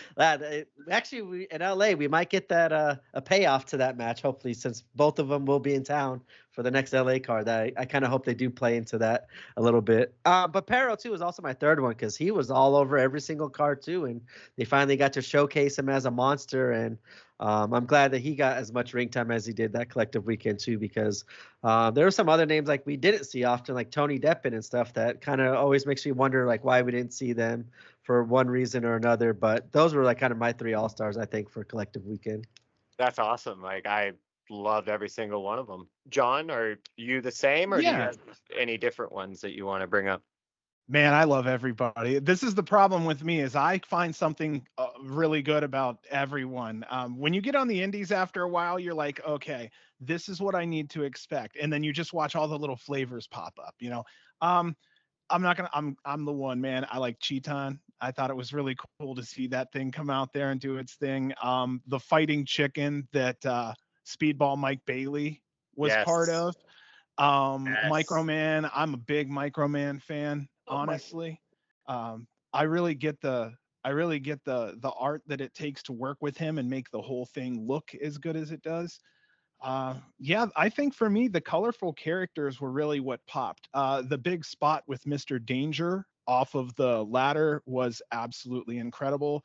Actually, we in LA we might get that a payoff to that match. Hopefully, since both of them will be in town for the next LA card. That I kind of hope they do play into that a little bit. But Pero too is also my third one because he was all over every single card too, and they finally got to showcase him as a monster. And I'm glad that he got as much ring time as he did that collective weekend too, because there were some other names like we didn't see often, like Tony Deppen and stuff, that kind of always makes me wonder like why we didn't see them for one reason or another. But those were like kind of my three all-stars, I think, for collective weekend. That's awesome. Like I loved every single one of them. John, are you the same, or do you have any different ones that you want to bring up? Man, I love everybody. This is the problem with me is I find something really good about everyone. When you get on the indies after a while, you're like, okay, this is what I need to expect. And then you just watch all the little flavors pop up, you know. I'm the one, man. I like Cheeton. I thought it was really cool to see that thing come out there and do its thing. The fighting chicken that Speedball Mike Bailey was part of. Microman, I'm a big Microman fan. Honestly, I really get the art that it takes to work with him and make the whole thing look as good as it does. Yeah, I think for me the colorful characters were really what popped. The big spot with Mr. Danger off of the ladder was absolutely incredible.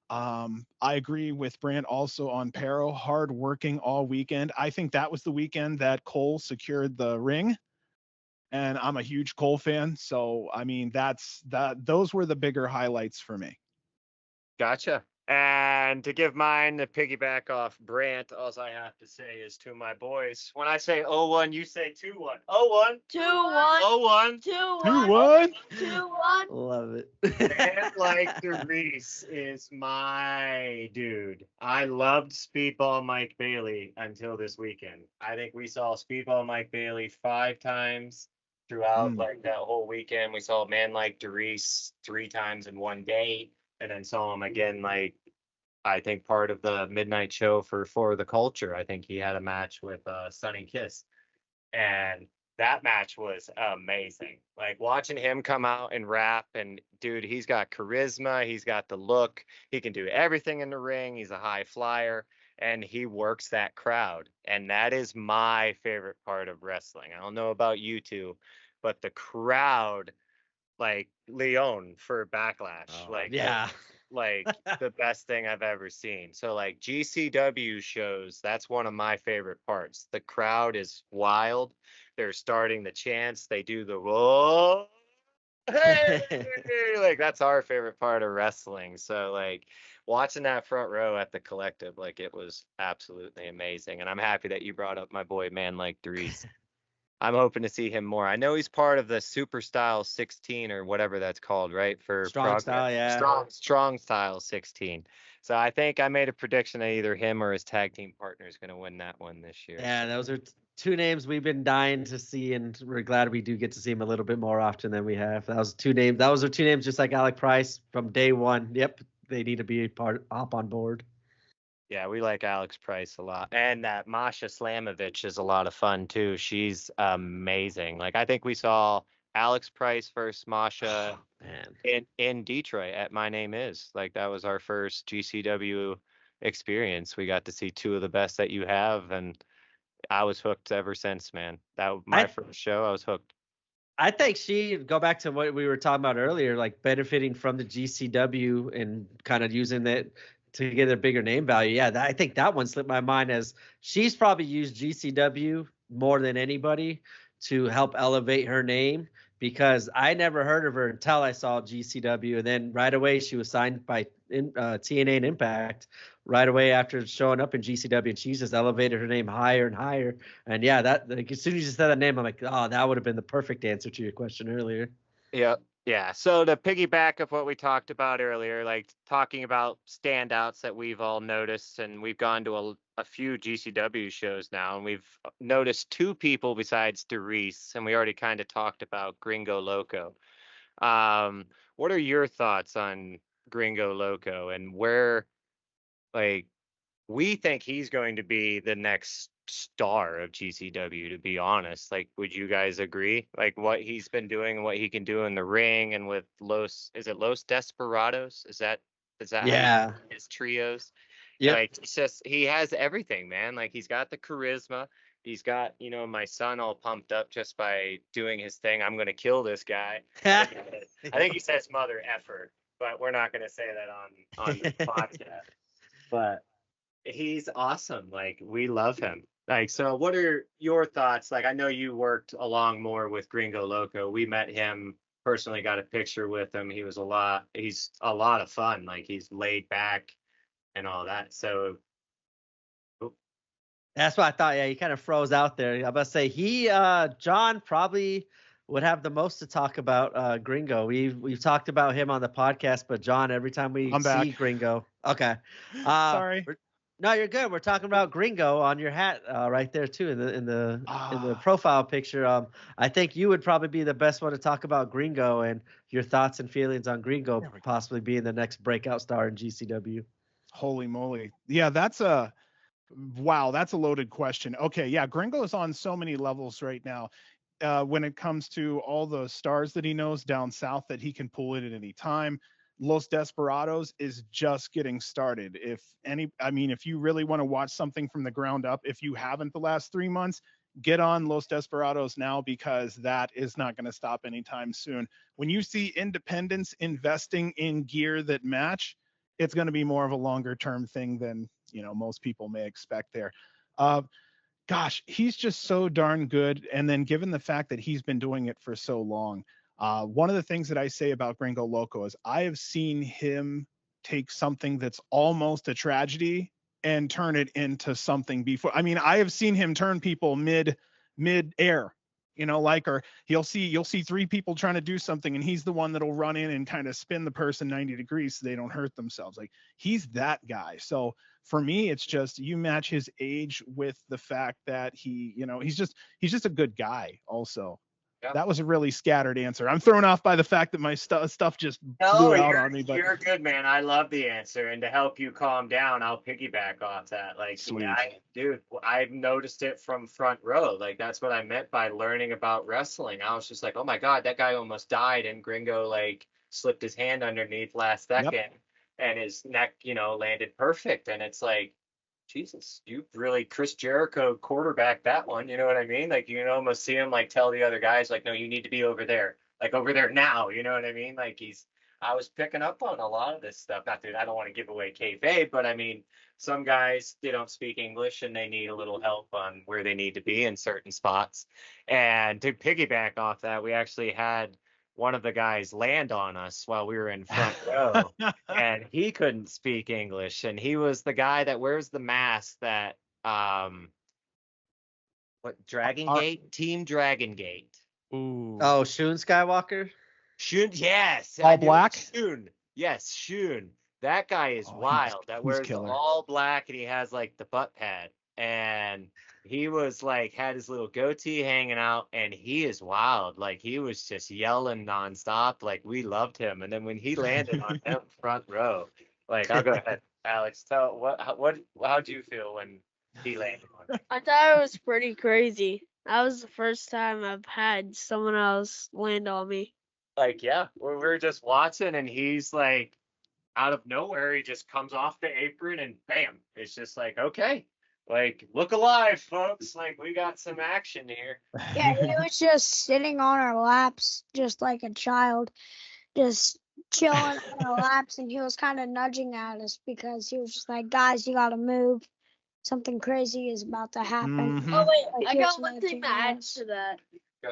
I agree with Brant also on Pero, hard working all weekend. I think that was the weekend that Cole secured the ring. And I'm a huge Cole fan, so I mean those were the bigger highlights for me. Gotcha. And to give mine to piggyback off Brant, all I have to say is to my boys, when I say 0-1, you say 2-1. 0-1. 2-1. 0-1. 2-1. 2-1. Love it. Man like Reese is my dude. I loved Speedball Mike Bailey until this weekend. I think we saw Speedball Mike Bailey 5 times throughout like that whole weekend. We saw a man like Reese 3 times in one day, and then saw him again like I think part of the midnight show for the culture. I think he had a match with Sunny Kiss, and that match was amazing. Like watching him come out and rap, and dude, he's got charisma, he's got the look, he can do everything in the ring, he's a high flyer, and he works that crowd. And that is my favorite part of wrestling. I don't know about you two, but the crowd, like Leon for Backlash, like the best thing I've ever seen. So like GCW shows, that's one of my favorite parts. The crowd is wild. They're starting the chants. They do the whoa, hey, like that's our favorite part of wrestling. So like watching that front row at the collective, like it was absolutely amazing. And I'm happy that you brought up my boy Man Like Dries. I'm hoping to see him more. I know he's part of the Super Style 16 or whatever that's called, right? For Strong Style, yeah. Strong Style 16. So I think I made a prediction that either him or his tag team partner is going to win that one this year. Yeah, those are two names we've been dying to see, and we're glad we do get to see him a little bit more often than we have. Those are two names just like Alec Price from day one. Yep, they need to be hop on board. Yeah, we like Alex Price a lot. And that Masha Slamovich is a lot of fun too. She's amazing. Like I think we saw Alex Price versus Masha in Detroit at My Name Is. Like that was our first GCW experience. We got to see two of the best that you have, and I was hooked ever since, man. That was my first show. I was hooked. I think she go back to what we were talking about earlier, like benefiting from the GCW and kind of using that to get a bigger name value. Yeah, I think that one slipped my mind, as she's probably used GCW more than anybody to help elevate her name, because I never heard of her until I saw GCW. And then right away she was signed by TNA and Impact right away after showing up in GCW, and she's just elevated her name higher and higher. And yeah, that like, as soon as you said that name, I'm like, oh, that would have been the perfect answer to your question earlier. Yep. Yeah. So to piggyback of what we talked about earlier, like talking about standouts that we've all noticed, and we've gone to a few GCW shows now, and we've noticed 2 people besides Dries, and we already kind of talked about Gringo Loco. What are your thoughts on Gringo Loco and where, like, we think he's going to be the next star of GCW, to be honest. Like, would you guys agree? Like, what he's been doing and what he can do in the ring and with is it Los Desperados? Is that how Yeah. his trios? Yep. Like, it's just, he has everything, man. Like, he's got the charisma. He's got, my son all pumped up just by doing his thing. I'm going to kill this guy. I think he says mother effer, but we're not going to say that on the podcast. But he's awesome. Like, we love him. Like, so what are your thoughts? Like, I know you worked along more with Gringo Loco. We met him personally, got a picture with him. He's a lot of fun. Like, he's laid back and all that. So that's what I thought. Yeah, he kind of froze out there. I'm about to say John probably would have the most to talk about Gringo. We've talked about him on the podcast, but John, every time we see back. Gringo, okay. Sorry. No, you're good. We're talking about Gringo on your hat right there too in the profile picture. I think you would probably be the best one to talk about Gringo and your thoughts and feelings on Gringo possibly being the next breakout star in GCW. Holy moly. Yeah, that's a loaded question. Okay, yeah, Gringo is on so many levels right now. When it comes to all the stars that he knows down south that he can pull it at any time. Los Desperados is just getting started. If you really want to watch something from the ground up, if you haven't the last 3 months, get on Los Desperados now, because that is not going to stop anytime soon. When you see independents investing in gear that match, it's going to be more of a longer term thing than, most people may expect there. Gosh, he's just so darn good. And then given the fact that he's been doing it for so long, one of the things that I say about Gringo Loco is I have seen him take something that's almost a tragedy and turn it into something before. I mean, I have seen him turn people mid-air, or you'll see three people trying to do something and he's the one that'll run in and kind of spin the person 90 degrees so they don't hurt themselves. Like, he's that guy. So for me, it's just, you match his age with the fact that he's just a good guy also. Yep. That was a really scattered answer. I'm thrown off by the fact that my stuff just blew out on me. But you're good, man. I love the answer. And to help you calm down, I'll piggyback off that. Like, sweet. I've noticed it from front row. Like, that's what I meant by learning about wrestling. I was just like, oh my God, that guy almost died. And Gringo, like, slipped his hand underneath last second. Yep. And his neck, landed perfect. And it's like, Jesus, you really Chris Jericho quarterback that one. You know what I mean? Like, you can almost see him like tell the other guys, like, no, you need to be over there, like over there now. You know what I mean? Like, I was picking up on a lot of this stuff. Not that I don't want to give away kayfabe, but I mean, some guys, they don't speak English and they need a little help on where they need to be in certain spots. And to piggyback off that, we actually had one of the guys land on us while we were in front row and he couldn't speak English. And he was the guy that wears the mask that, Dragon Gate? Team Dragon Gate. Ooh. Oh, Shun Skywalker? Shun, yes. All black? Shun. Yes, Shun. That guy is wild. That wears all black and he has like the butt pad. And he was like, had his little goatee hanging out and he is wild. Like, he was just yelling nonstop. Like, we loved him. And then when he landed on him front row, like, I'll go ahead, Alex, how'd you feel when he landed on him? I thought it was pretty crazy. That was the first time I've had someone else land on me. Like, yeah, we were just watching and he's like, out of nowhere, he just comes off the apron and bam, it's just like, okay. Like, look alive, folks. Like, we got some action here. Yeah, he was just sitting on our laps, just like a child, just chilling on our laps, and he was kind of nudging at us because he was just like, guys, you got to move. Something crazy is about to happen. Mm-hmm. Oh, wait, Like, I got one thing to add to that. Go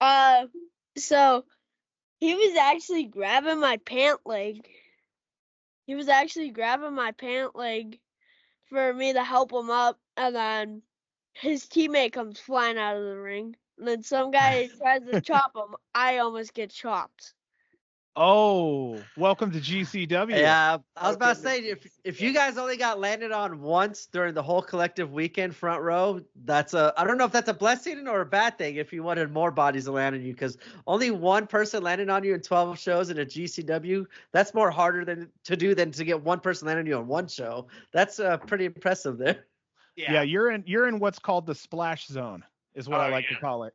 ahead. So he was actually grabbing my pant leg. For me to help him up, and then his teammate comes flying out of the ring. And then some guy tries to chop him. I almost get chopped. Oh, welcome to GCW. Yeah, I was about to Okay. say if you guys only got landed on once during the whole collective weekend front row, I don't know if that's a blessing or a bad thing if you wanted more bodies to land on you, because only one person landed on you in 12 shows in a GCW, that's more harder than to get one person landing on you on one show. That's pretty impressive there. Yeah, you're in what's called the splash zone, is what Oh, I like yeah. to call it.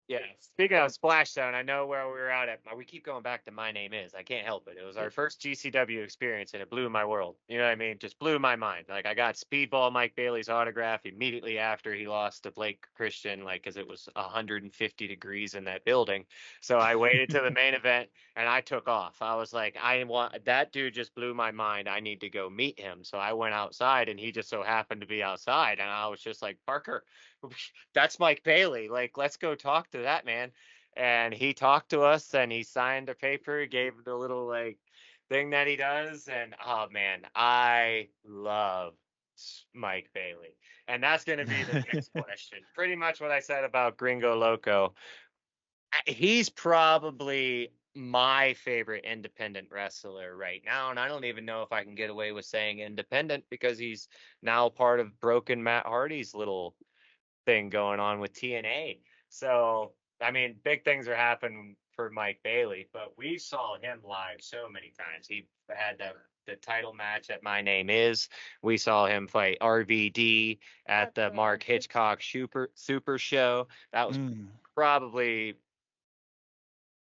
Yeah. Speaking of Splash Zone, I know where we were out at. We keep going back to My Name Is. I can't help it. It was our first GCW experience, and it blew my world. You know what I mean? Just blew my mind. Like, I got Speedball Mike Bailey's autograph immediately after he lost to Blake Christian, like, because it was 150 degrees in that building. So I waited to the main event, and I took off. I was like, that dude just blew my mind. I need to go meet him. So I went outside, and he just so happened to be outside, and I was just like, Parker, that's Mike Bailey. Like, let's go talk to that man. And he talked to us and he signed a paper, gave the little like thing that he does. And oh man, I love Mike Bailey. And that's going to be the next question. Pretty much what I said about Gringo Loco. He's probably my favorite independent wrestler right now. And I don't even know if I can get away with saying independent because he's now part of Broken Matt Hardy's little thing going on with TNA. So, I mean, big things are happening for Mike Bailey, but we saw him live so many times. He had the title match at My Name Is. We saw him fight RVD at the Mark Hitchcock Super Show. That was probably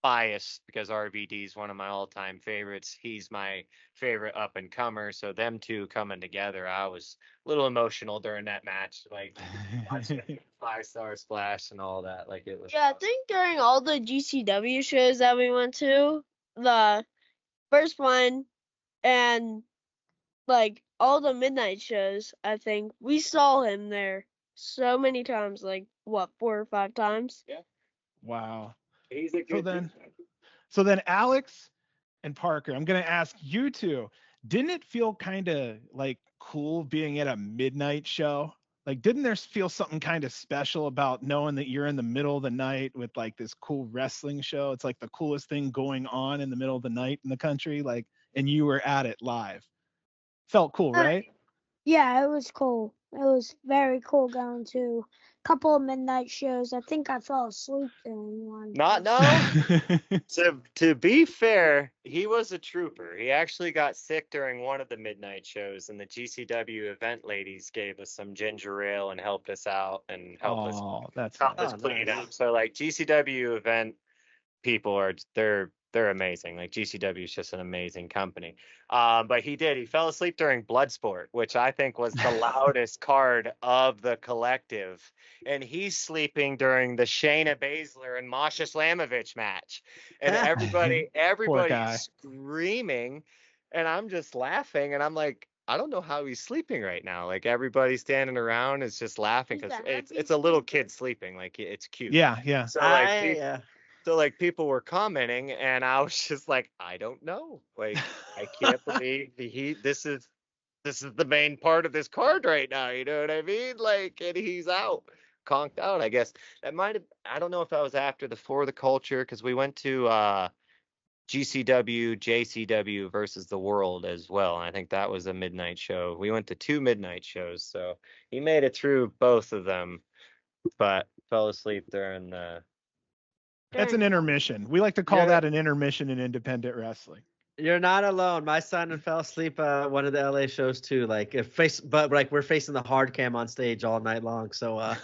biased because RVD is one of my all-time favorites. He's my favorite up-and-comer. So them two coming together, I was a little emotional during that match, like watching 5-star splash and all that. Like, it was Yeah, I think during all the GCW shows that we went to, the first one and like all the midnight shows, I think we saw him there so many times, like what, 4 or 5 times? Yeah. Wow. He's a good dude. So then Alex and Parker, I'm going to ask you two, didn't it feel kind of like cool being at a midnight show? Like, didn't there feel something kind of special about knowing that you're in the middle of the night with like this cool wrestling show? It's like the coolest thing going on in the middle of the night in the country, like, and you were at it live. Felt cool, right? Yeah, it was cool. It was very cool going to a couple of midnight shows. I think I fell asleep during one. To be fair, he was a trooper. He actually got sick during one of the midnight shows, and the GCW event ladies gave us some ginger ale and helped us out and helped us clean up. So like GCW event people they're amazing. Like GCW is just an amazing company. But he fell asleep during Bloodsport, which I think was the loudest card of the collective. And he's sleeping during the Shayna Baszler and Masha Slamovich match. And everybody's screaming. And I'm just laughing. And I'm like, I don't know how he's sleeping right now. Like, everybody standing around is just laughing because it's a little kid sleeping. Like, it's cute. Yeah. So like people were commenting, and I was just like, I don't know. Like, I can't believe this is the main part of this card right now. You know what I mean? Like, and he's conked out. I guess that might have. I don't know if that was after the For the Culture, because we went to GCW, JCW versus the World as well. And I think that was a midnight show. We went to 2 midnight shows, so he made it through both of them, but fell asleep during the. That's an intermission. We like to call that an intermission in independent wrestling. You're not alone. My son fell asleep at one of the LA shows too. Like, but we're facing the hard cam on stage all night long. So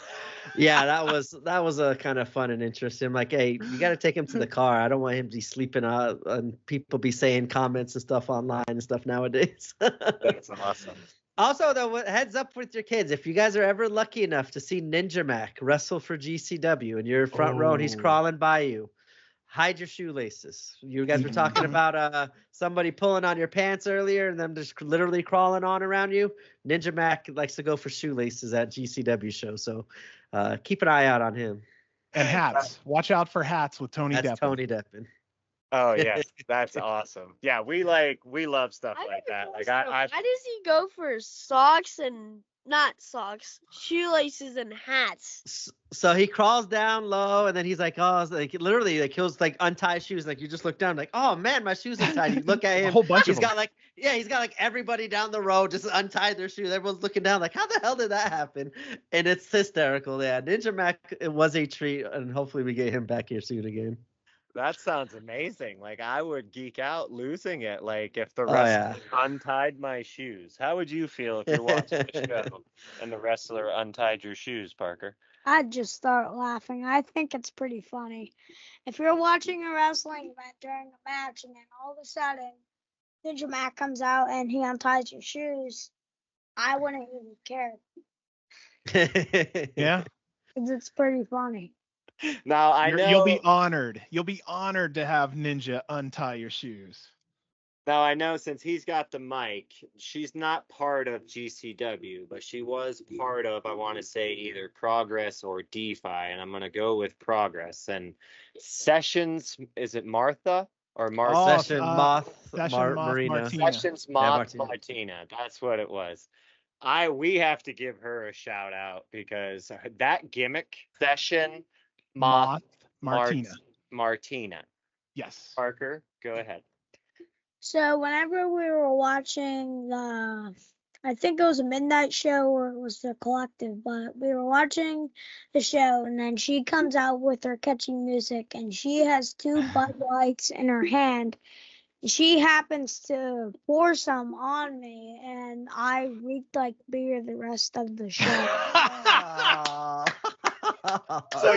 yeah, that was a kind of fun and interesting. I'm like, hey, you got to take him to the car. I don't want him to be sleeping and people be saying comments and stuff online and stuff nowadays. That's awesome. Also, though, heads up with your kids. If you guys are ever lucky enough to see Ninja Mac wrestle for GCW and you're in front row and he's crawling by you, hide your shoelaces. You guys were talking about somebody pulling on your pants earlier and them just literally crawling on around you. Ninja Mac likes to go for shoelaces at GCW shows, so keep an eye out on him. And hats. Watch out for hats with Tony Deppen. That's Tony Deppen. Oh yes, that's awesome. Yeah, we love stuff like that. Like, why does he go for socks and not socks, shoelaces and hats. So he crawls down low, and then he's like, oh, it's like literally, like he'll like untie shoes. Like you just look down, like, oh man, my shoes are tied. You look at him, A whole bunch he's of them. got like, yeah, he's got like everybody down the road just untied their shoes. Everyone's looking down, like, how the hell did that happen? And it's hysterical. Yeah, Ninja Mac, it was a treat, and hopefully we get him back here soon again. That sounds amazing. Like I would geek out losing it. Like if the Oh, wrestler yeah. untied my shoes. How would you feel if you're watching the show and the wrestler untied your shoes, Parker? I'd just start laughing. I think it's pretty funny. If you're watching a wrestling event during a match and then all of a sudden Ninja Mac comes out and he unties your shoes, I wouldn't even care. Yeah. 'Cause it's pretty funny. Now I know You'll be honored. You'll be honored to have Ninja untie your shoes. Now I know since he's got the mic, she's not part of GCW, but she was part of, I want to say, either Progress or DeFi, and I'm gonna go with Progress. And Sessions, is it Martha or Martha? Oh, Session Moth, Session Moth Marina. Martina. Sessions Martina. Martina. That's what it was. We have to give her a shout out because that gimmick, Session Moth Martina. Martina. Yes. Parker, go ahead. So whenever we were watching I think it was a midnight show or it was the collective, but we were watching the show and then she comes out with her catchy music and she has 2 Bud Lights in her hand. She happens to pour some on me and I reeked like beer the rest of the show. So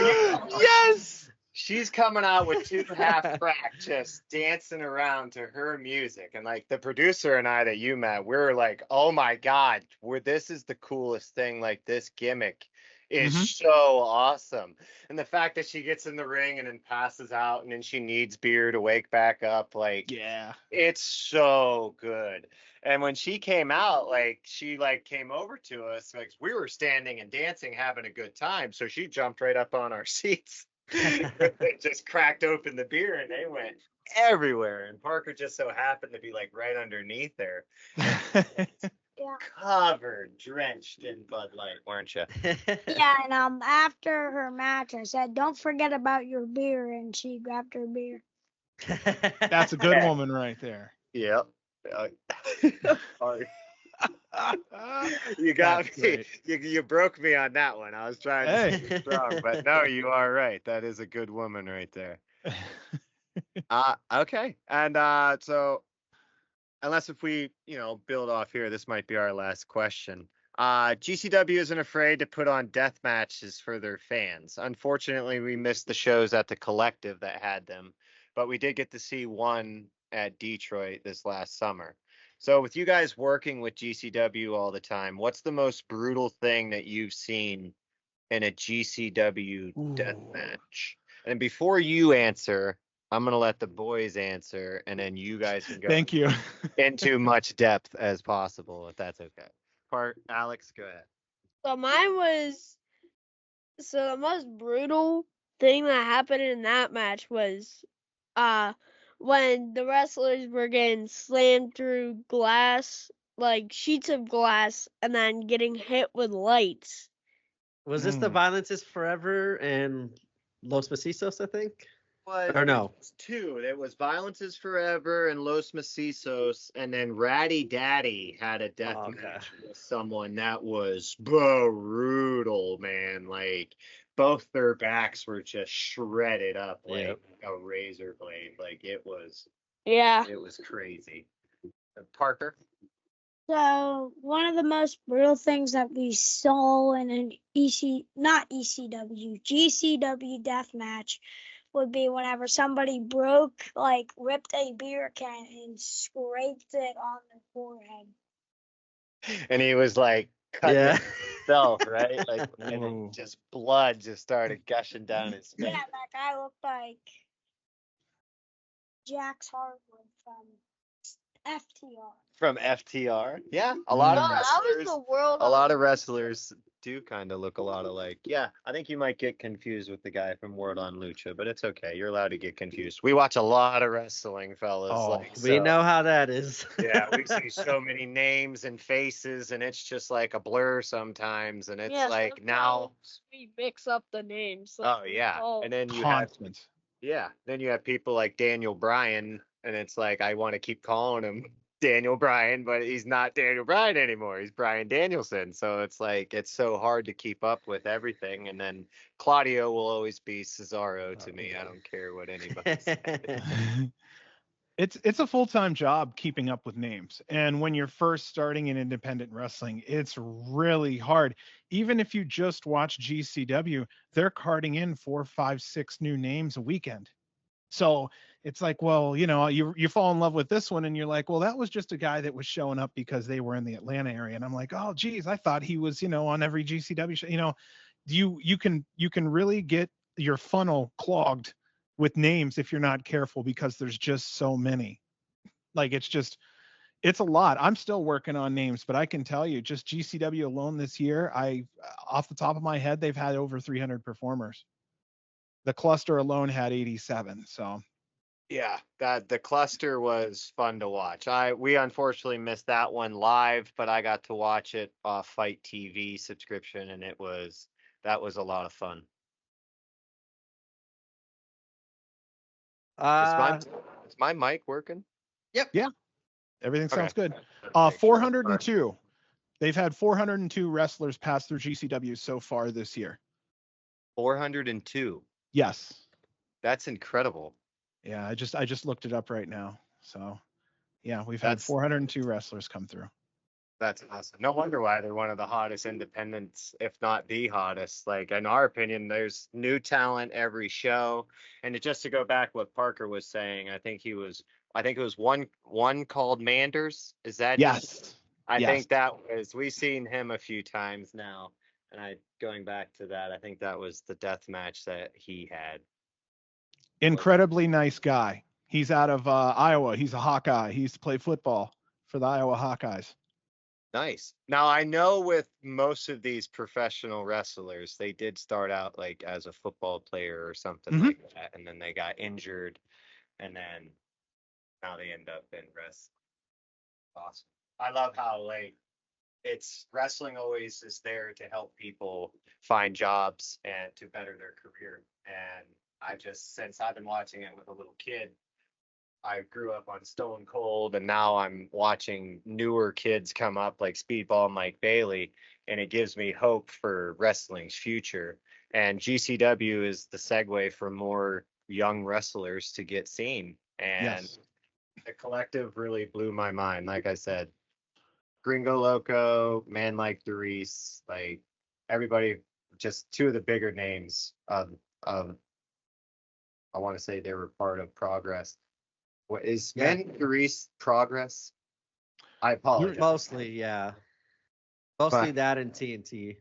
Yes. she's coming out with 2 half crack, just dancing around to her music, and like the producer and I that you met, we were like, "Oh my God, this is the coolest thing! Like this gimmick is so awesome!" And the fact that she gets in the ring and then passes out, and then she needs beer to wake back up, like Yeah. it's so good. And when she came out, like she like came over to us, like we were standing and dancing, having a good time, so she jumped right up on our seats. They just cracked open the beer and they went everywhere. And Parker just so happened to be like right underneath there, Yeah. covered, drenched in Bud Light, weren't you? Yeah, and after her match I said, "Don't forget about your beer," and she grabbed her beer. That's a good woman right there. Yep. You got That's me. great. You broke me on that one. I was trying to Hey. stay strong, but no, you are right. That is a good woman right there. Okay. And so unless if we, build off here, this might be our last question. GCW isn't afraid to put on death matches for their fans. Unfortunately, we missed the shows at the collective that had them, but we did get to see one at Detroit this last summer. So with you guys working with GCW all the time, what's the most brutal thing that you've seen in a GCW death match? And before you answer, I'm going to let the boys answer, and then you guys can go Thank you. into much depth as possible, if that's okay. Alex, go ahead. So mine was, so the most brutal thing that happened in that match was when the wrestlers were getting slammed through glass, like sheets of glass, and then getting hit with lights. Was this the Violence is Forever and Los Macizos, I think? Or no? It was 2. It was Violence is Forever and Los Macizos, and then Ratty Daddy had a death match with someone that was brutal, man. Like both their backs were just shredded up like a razor blade. Like it was crazy. Parker? So one of the most brutal things that we saw in an GCW death match would be whenever somebody ripped a beer can and scraped it on their forehead. And he was like cutting himself, right? Like, and then just blood just started gushing down his face. Yeah, that guy looked like Jax Harwood from FTR. From FTR, yeah, a lot of wrestlers. That was the world. A lot of wrestlers do kind of look a lot alike. Yeah, I think you might get confused with the guy from World on Lucha, but it's okay. You're allowed to get confused. We watch a lot of wrestling, fellas. Oh, like, We so, know how that is. yeah, we see so many names and faces, and it's just like a blur sometimes. And it's Yeah, like now, sometimes we mix up the names. oh yeah, Oh, and then you have constant. then you have people like Daniel Bryan, and it's like I want to keep calling him Daniel Bryan, but he's not Daniel Bryan anymore. He's Bryan Danielson. So it's like it's so hard to keep up with everything. And then Claudio will always be Cesaro to me. I don't care what anybody says. It's a full-time job keeping up with names. And when you're first starting in independent wrestling, it's really hard. Even if you just watch GCW, they're carting in 4, 5, 6 new names a weekend. So it's like, well, you fall in love with this one and you're like, well, that was just a guy that was showing up because they were in the Atlanta area. And I'm like, oh, geez, I thought he was, on every GCW show. You can really get your funnel clogged with names if you're not careful, because there's just so many. Like, it's a lot. I'm still working on names, but I can tell you, just GCW alone this year, off the top of my head, they've had over 300 performers. The cluster alone had 87. So Yeah, the cluster was fun to watch. We unfortunately missed that one live, but I got to watch it off Fight TV subscription, and that was a lot of fun. Is my mic working? Yep. Yeah, everything sounds Okay. good. 402. They've had 402 wrestlers pass through GCW so far this year. 402. Yes. That's incredible. Yeah, I just looked it up right now. So, yeah, we've had 402 wrestlers come through. That's awesome. No wonder why they're one of the hottest independents, if not the hottest. Like, in our opinion, there's new talent every show. And just to go back what Parker was saying, I think it was one called Manders. Is that Yes. I think that was, we've seen him a few times now. And going back to that, I think that was the death match that he had. Incredibly nice guy. He's out of Iowa. He's a Hawkeye. He used to play football for the Iowa Hawkeyes. Nice. Now, I know with most of these professional wrestlers, they did start out like as a football player or something like that, and then they got injured, and then now they end up in wrestling. Awesome. I love how it's wrestling always is there to help people find jobs and to better their career. And since I've been watching it with a little kid, I grew up on Stone Cold, and now I'm watching newer kids come up like Speedball Mike Bailey, and it gives me hope for wrestling's future. And GCW is the segue for more young wrestlers to get seen. And the collective really blew my mind. Like I said, Gringo Loco, Man Like Doris, like everybody, just two of the bigger names of I want to say they were part of Progress. What is Man Doris Progress? I apologize. Mostly, yeah. Mostly that and TNT.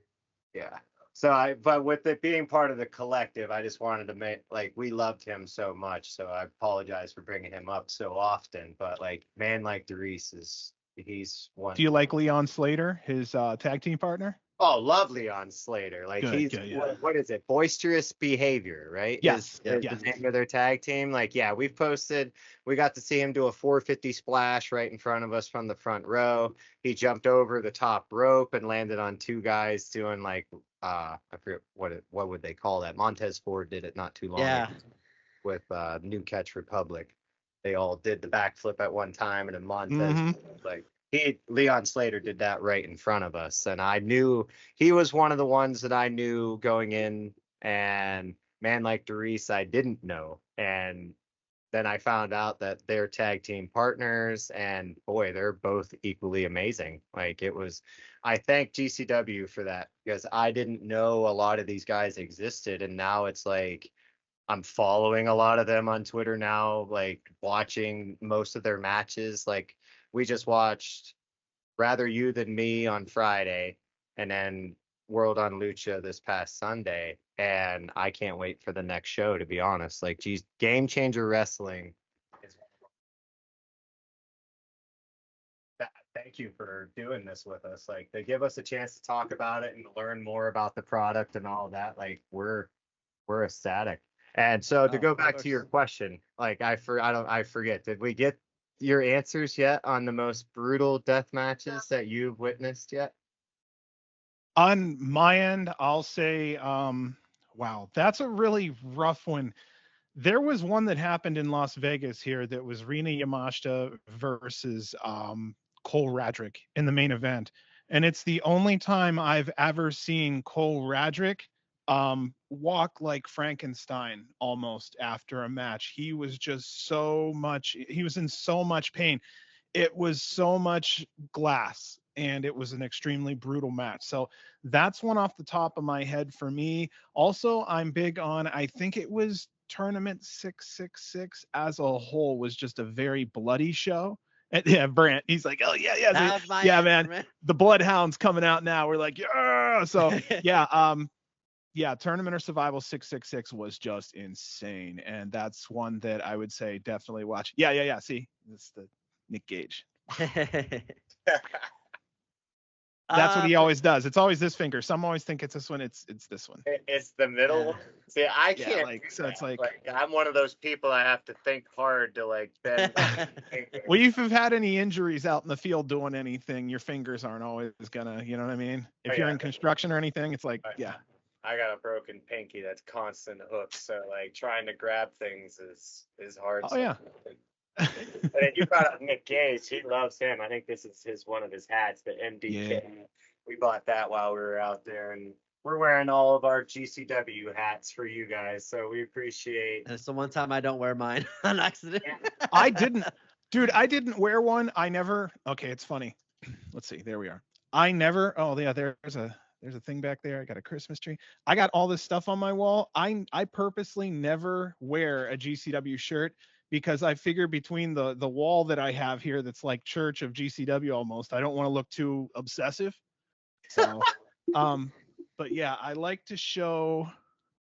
Yeah. So but with it being part of the collective, I just wanted to make, like, we loved him so much, so I apologize for bringing him up so often. But like, Man Like Doris he's one. Do you like Leon Slater, his tag team partner? Oh, love Leon Slater. Like, Good, he's yeah. what is it? Boisterous Behavior, right? Yes. Is the name of their tag team. Like, yeah, we got to see him do a 450 splash right in front of us from the front row. He jumped over the top rope and landed on two guys doing like I forget what would they call that? Montez Ford did it not too long ago with New Catch Republic. They all did the backflip at one time, and then Montez Leon Slater did that right in front of us, and I knew he was one of the ones that I knew going in. And Man Like Doris I didn't know, and then I found out that they're tag team partners, and boy, they're both equally amazing. Like, I thank GCW for that, because I didn't know a lot of these guys existed, and now it's like I'm following a lot of them on Twitter now, like watching most of their matches. Like, we just watched Rather You Than Me on Friday, and then World on Lucha this past Sunday, and I can't wait for the next show, to be honest. Like, geez, Game Changer Wrestling is thank you for doing this with us. Like, they give us a chance to talk about it and learn more about the product and all that. Like, we're ecstatic. And so to Oh, go of back to your course. question, like I forget, did we get your answers yet on the most brutal death matches that you've witnessed yet? On my end, I'll say, wow, that's a really rough one. There was one that happened in Las Vegas here that was Rina Yamashita versus Cole Radrick in the main event. And it's the only time I've ever seen Cole Radrick walk like Frankenstein almost after a match. He was he was in so much pain. It was so much glass, and it was an extremely brutal match. So that's one off the top of my head for me. Also, I'm big on, I think it was Tournament 666 as a whole was just a very bloody show. And yeah, Brant, he's like, oh yeah, That was my yeah, answer, man. The Bloodhound's coming out now. We're like, yeah. So yeah, Tournament or Survival 666 was just insane, and that's one that I would say definitely watch. Yeah. See, it's the Nick Gage. That's what he always does. It's always this finger. Some always think it's this one. It's this one. It's the middle one. See, I Yeah, can't. like, do so it's that. like- I'm one of those people I have to think hard to like bend. Well, if you've had any injuries out in the field doing anything, your fingers aren't always gonna, you know what I mean? If you're in construction or anything, it's like, yeah. I got a broken pinky that's constant hooks, so like trying to grab things is hard. Oh, yeah. And then you brought up Nick Gage. He loves him. I think this is one of his hats, the MDK. Yeah. We bought that while we were out there, and we're wearing all of our GCW hats for you guys. So we appreciate. It's the one time I don't wear mine on accident. I didn't wear one. Okay, it's funny. Let's see. There we are. Oh yeah, there's a thing back there. I got a Christmas tree. I got all this stuff on my wall. I purposely never wear a GCW shirt because I figure between the wall that I have here that's like Church of GCW almost, I don't want to look too obsessive. So, but yeah, I like to show,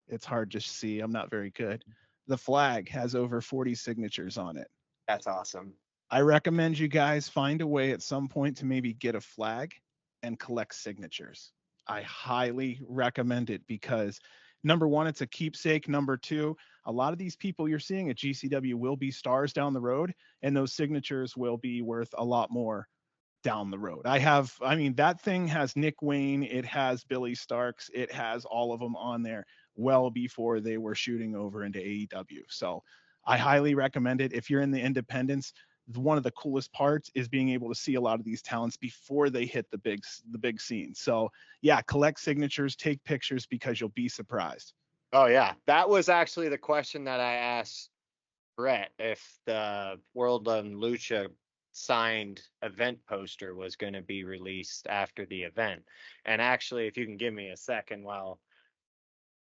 it's hard to see, I'm not very good. The flag has over 40 signatures on it. That's awesome. I recommend you guys find a way at some point to maybe get a flag and collect signatures. I highly recommend it because number one, it's a keepsake. Number two, a lot of these people you're seeing at GCW will be stars down the road, and those signatures will be worth a lot more down the road. That thing has Nick Wayne, it has Billy Starks, it has all of them on there well before they were shooting over into AEW. So I highly recommend it. If you're in the independents, one of the coolest parts is being able to see a lot of these talents before they hit the big scene. So yeah, collect signatures, take pictures, because you'll be surprised. Oh yeah, that was actually the question that I asked Brett, if the World Lucha signed event poster was going to be released after the event. And actually, if you can give me a second while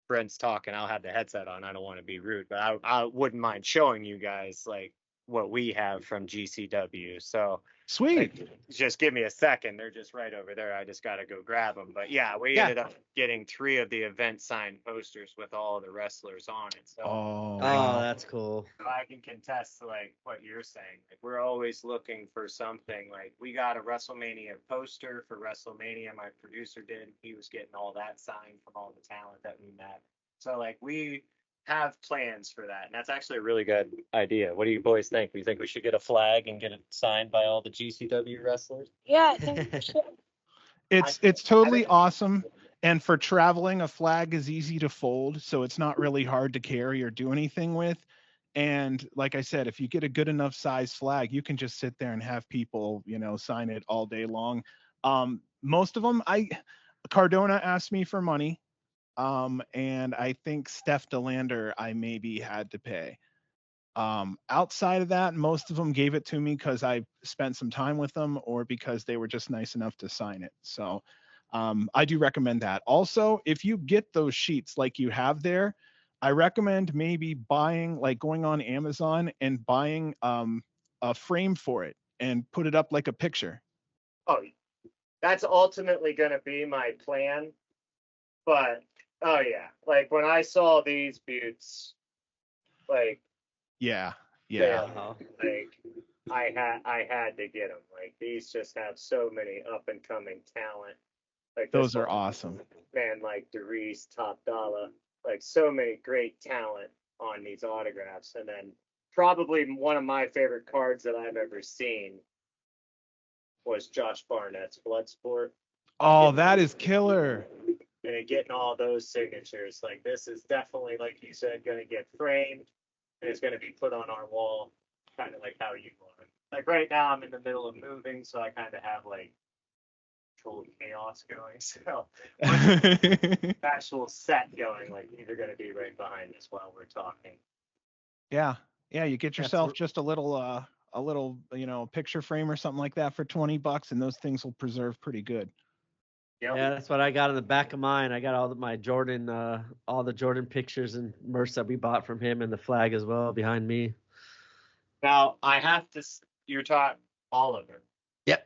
Brent's talking, I'll have the headset on. I don't want to be rude, but I wouldn't mind showing you guys like what we have from GCW. So Sweet. like, just give me a second. They're just right over there. I just got to go grab them. But yeah, we ended up getting 3 of the event signed posters with all the wrestlers on it. So Oh, that's cool. I can contest to like what you're saying. Like, we're always looking for something. Like, we got a WrestleMania poster for WrestleMania. My producer did. He was getting all that signed from all the talent that we met. So like, we have plans for that, and that's actually a really good idea. What do you boys think? Do you think we should get a flag and get it signed by all the GCW wrestlers? Yeah, I think we should. It's totally awesome. And for traveling, a flag is easy to fold, so it's not really hard to carry or do anything with. And like I said, if you get a good enough size flag, you can just sit there and have people, sign it all day long. Most of them, Cardona asked me for money. And I think Steph DeLander, I maybe had to pay. Outside of that, most of them gave it to me because I spent some time with them or because they were just nice enough to sign it. So I do recommend that. Also, if you get those sheets like you have there, I recommend maybe going on Amazon and buying a frame for it and put it up like a picture. Oh, that's ultimately going to be my plan. But oh yeah, like when I saw these buttes, like yeah, like I had to get them. Like these just have so many up and coming talent. Like Those are awesome. Man like Darius, Top Dollar, like so many great talent on these autographs. And then probably one of my favorite cards that I've ever seen was Josh Barnett's Bloodsport. Oh, that is killer. And getting all those signatures, like this is definitely, like you said, going to get framed and it's going to be put on our wall, kind of like how you want it. Like right now, I'm in the middle of moving, so I kind of have like total chaos going. So actual set going, like these are going to be right behind us while we're talking. Yeah, you get yourself just a little picture frame or something like that for $20, and those things will preserve pretty good. Yep. Yeah, that's what I got in the back of mine. I got all the Jordan pictures and merch that we bought from him, and the flag as well behind me. Now I have to. You're talking Oliver. Yep.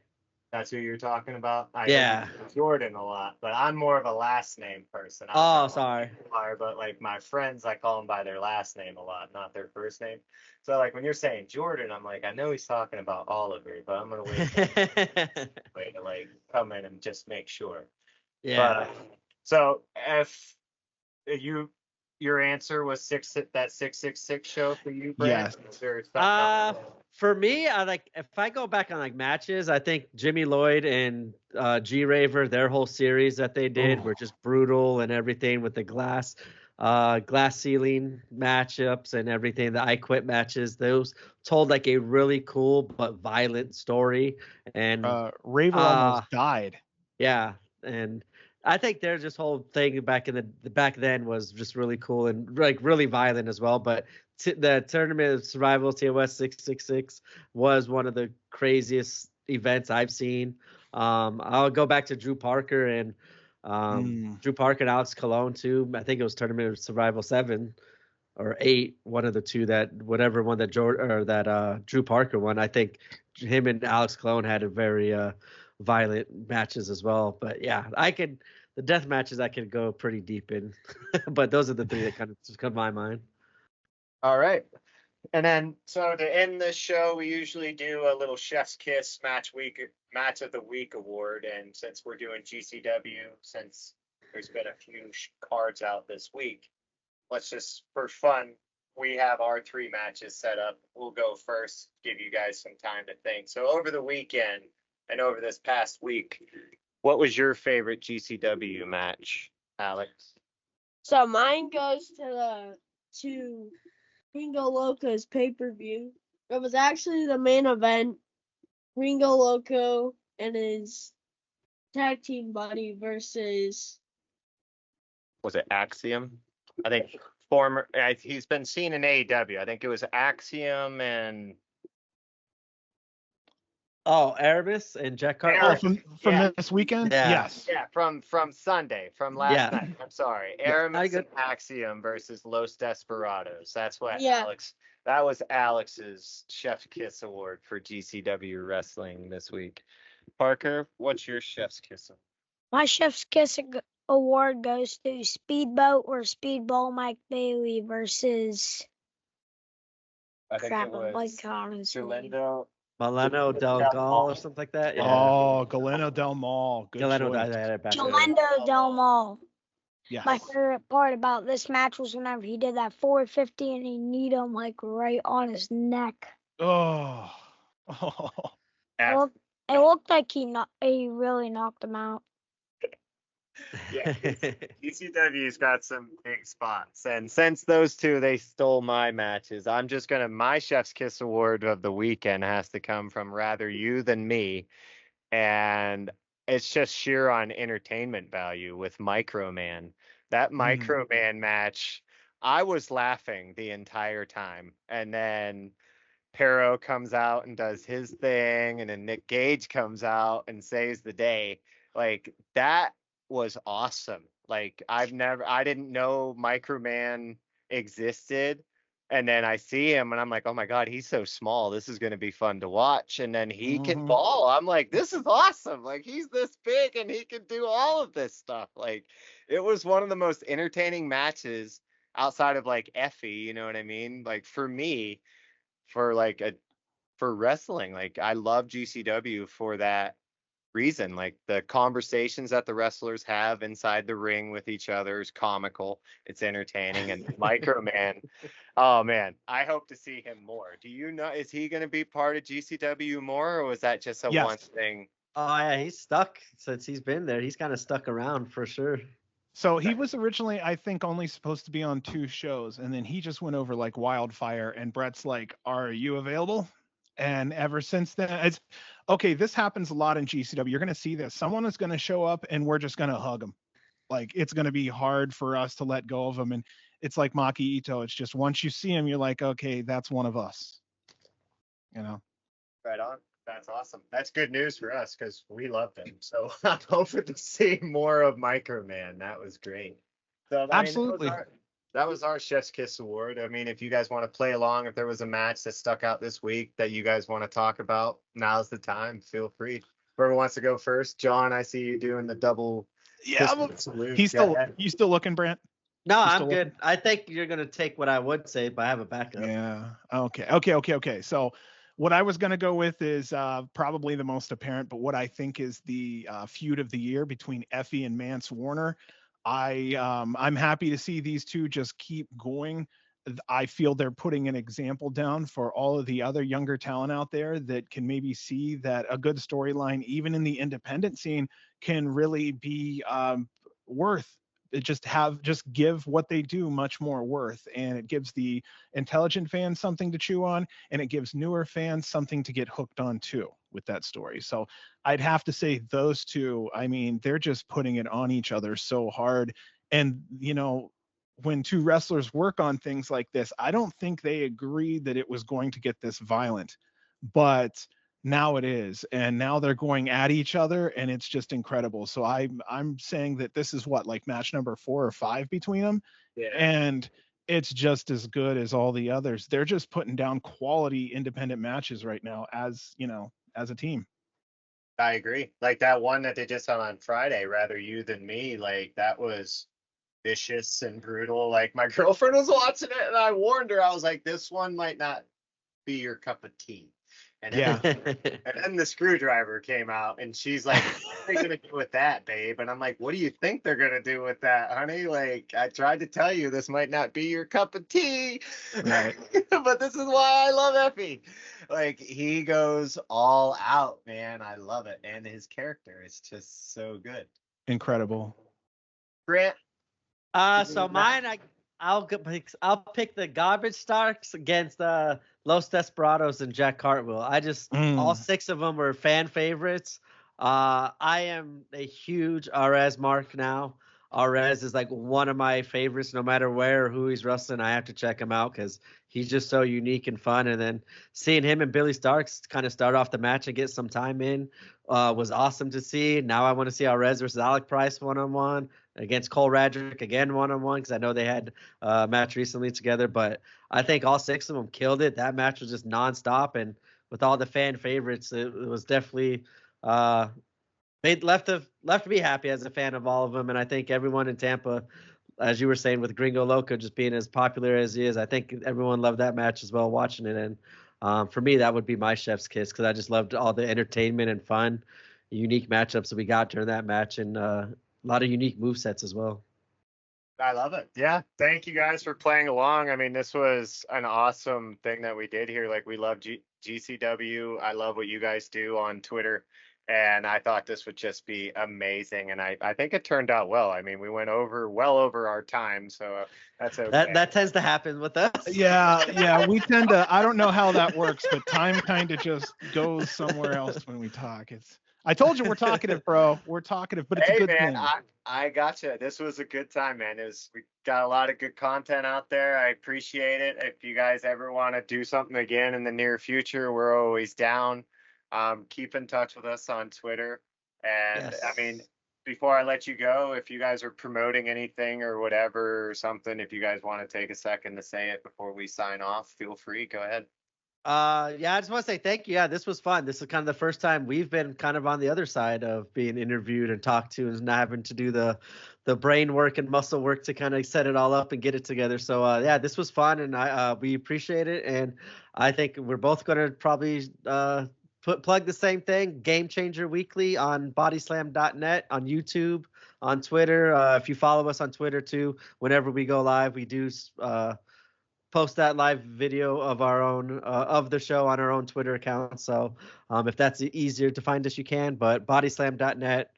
That's who you're talking about. I Yeah. know Jordan a lot, but I'm more of a last name person. Sorry. But like my friends, I call them by their last name a lot, not their first name. So like when you're saying Jordan, I'm like, I know he's talking about Oliver, but I'm gonna wait to like come in and just make sure. Yeah. But, so if your answer was 666 show for you, Brant? Yes. Is there something else? For me, I like if I go back on like matches, I think Jimmy Lloyd and G Raver, their whole series that they did were just brutal and everything with the glass ceiling matchups and everything. The I Quit matches, those told like a really cool but violent story. And Raver almost died. Yeah, and I think their just whole thing back then was just really cool and like really violent as well. But the Tournament of Survival TOS 666 was one of the craziest events I've seen. I'll go back to Drew Parker and Alex Colon too. I think it was Tournament of Survival 7 or 8, one of the two, that whatever one that Drew Parker won. I think him and Alex Colon had a very violent matches as well. But yeah, the death matches I could go pretty deep in, but those are the three that kind of just come to my mind. All right. And then, so to end this show, we usually do a little Chef's Kiss match of the week award. And since we're doing GCW, since there's been a few cards out this week, let's just, for fun, we have our 3 matches set up. We'll go first, give you guys some time to think. So over the weekend and over this past week, what was your favorite GCW match, Alex? So mine goes to Ringo Loco's pay-per-view. It was actually the main event. Ringo Loco and his tag team buddy versus... Was it Axiom? I think he's been seen in AEW. I think it was Axiom and... Oh, Erebus and Jack Carter. Oh, from this weekend? Yeah. Yes. Yeah, from Sunday, from last night. I'm sorry. Aramis and Axiom versus Los Desperados. That's what that was Alex's Chef's Kiss Award for GCW Wrestling this week. Parker, what's your Chef's Kiss Award? My Chef's Kiss Award goes to Speedboat or Speedball Mike Bailey versus... I think it was Galindo Milano Del Gal or something like that. Yeah. Oh, Galeno Del Mal. Good choice. Galendo Del Mal. Yes. My favorite part about this match was whenever he did that 450 and he kneed him like right on his neck. Oh. It looked like he really knocked him out. Yeah, ECW's got some big spots, and since those two they stole my matches, I'm just gonna my Chef's Kiss Award of the weekend has to come from Rather You Than Me, and it's just sheer on entertainment value with Microman. That Microman match, I was laughing the entire time, and then Pero comes out and does his thing, and then Nick Gage comes out and saves the day. Like that was awesome. Like I didn't know Microman existed, and then I see him and I'm like, oh my god, he's so small, this is going to be fun to watch. And then he can ball. I'm like, this is awesome. Like he's this big and he can do all of this stuff. Like it was one of the most entertaining matches outside of like Effie, you know what I mean? Like for me, for like a for wrestling. Like, I love GCW for that reason. Like, the conversations that the wrestlers have inside the ring with each other is comical. It's entertaining. And Microman, oh man, I hope to see him more. Do you know, is he going to be part of GCW more, or was that just a Yes. one thing? Oh yeah, he's stuck since he's been there. He's kind of stuck around for sure. So he was originally, I think, only supposed to be on 2 shows, and then he just went over like wildfire. And Brett's like, "Are you available?" And ever since then, it's okay. This happens a lot in GCW. You're going to see this. Someone is going to show up, and we're just going to hug them. Like, it's going to be hard for us to let go of them. And it's like Maki Ito. It's just once you see him, you're like, okay, that's one of us. You know. Right on. That's awesome. That's good news for us because we loved him. So I'm hoping to see more of Microman. That was great. So I mean, Absolutely. that was our Chef's Kiss Award. I mean, if you guys want to play along, if there was a match that stuck out this week that you guys want to talk about, now's the time. Feel free. Whoever wants to go first. John, I see you doing the double. Yeah. Salute. He's still. You still looking, Brant? No, You I'm still good. I think you're gonna take what I would say, but I have a backup. Yeah. Okay. So what I was going to go with is probably the most apparent, but what I think is the feud of the year between Effie and Mance Warner. I'm happy to see these two just keep going. I feel they're putting an example down for all of the other younger talent out there that can maybe see that a good storyline, even in the independent scene, can really be worth it. Just give what they do much more worth, and it gives the intelligent fans something to chew on, and it gives newer fans something to get hooked on too with that story. So I'd have to say those two, I mean, they're just putting it on each other so hard. And you know, when two wrestlers work on things like this, I don't think they agreed that it was going to get this violent, but now it is, and now they're going at each other, and it's just incredible. So I'm saying that this is what, like, match number 4 or 5 between them. Yeah. And it's just as good as all the others. They're just putting down quality independent matches right now, as you know, as a team. I agree. Like that one that they just had on Friday, Rather You Than Me, like that was vicious and brutal. Like my girlfriend was watching it and I warned her, I was like, this one might not be your cup of tea. And Yeah. and then the screwdriver came out and she's like, what are you gonna do with that, babe? And I'm like, what do you think they're gonna do with that, honey? Like, I tried to tell you this might not be your cup of tea. Right. But this is why I love Effie. Like, he goes all out, man. I love it. And his character is just so good. Incredible. Grant? So mine, I'll pick the Garbage Starks against Los Desperados and Jack Cartwheel. All 6 of them were fan favorites. I am a huge Arez mark now. Arez is like one of my favorites, no matter where or who he's wrestling. I have to check him out because he's just so unique and fun. And then seeing him and Billy Starks kind of start off the match and get some time in was awesome to see. Now I want to see Arez versus Alec Price one-on-one, against Cole Radrick again one-on-one, because I know they had a match recently together. But I think all 6 of them killed it. That match was just nonstop, and with all the fan favorites, it was definitely left me happy as a fan of all of them. And I think everyone in Tampa, as you were saying, with Gringo Loco just being as popular as he is, I think everyone loved that match as well, watching it. And for me, that would be my chef's kiss, because I just loved all the entertainment and fun, unique matchups that we got during that match, and a lot of unique movesets as well. I love it. Yeah. Thank you guys for playing along. I mean, this was an awesome thing that we did here. Like, we love GCW. I love what you guys do on Twitter. And I thought this would just be amazing. And I think it turned out well. I mean, we went well over our time. So that's okay. That tends to happen with us. Yeah. We tend to, I don't know how that works, but time kind of just goes somewhere else when we talk. I told you we're talkative, bro. We're talkative, but it's a good thing. I gotcha. This was a good time, man. We got a lot of good content out there. I appreciate it. If you guys ever want to do something again in the near future, we're always down. Keep in touch with us on Twitter. And yes. I mean, before I let you go, if you guys are promoting anything or whatever or something, if you guys want to take a second to say it before we sign off, feel free. Go ahead. Yeah, I just want to say thank you. Yeah, this was fun. This is kind of the first time we've been kind of on the other side of being interviewed and talked to, and not having to do the brain work and muscle work to kind of set it all up and get it together. So yeah, this was fun, and we appreciate it. And I think we're both going to probably plug the same thing, Game Changer Weekly on bodyslam.net, on YouTube, on Twitter. If you follow us on Twitter too, whenever we go live, we do post that live video of our own of the show on our own Twitter account. So if that's easier to find us, you can. But bodyslam.net,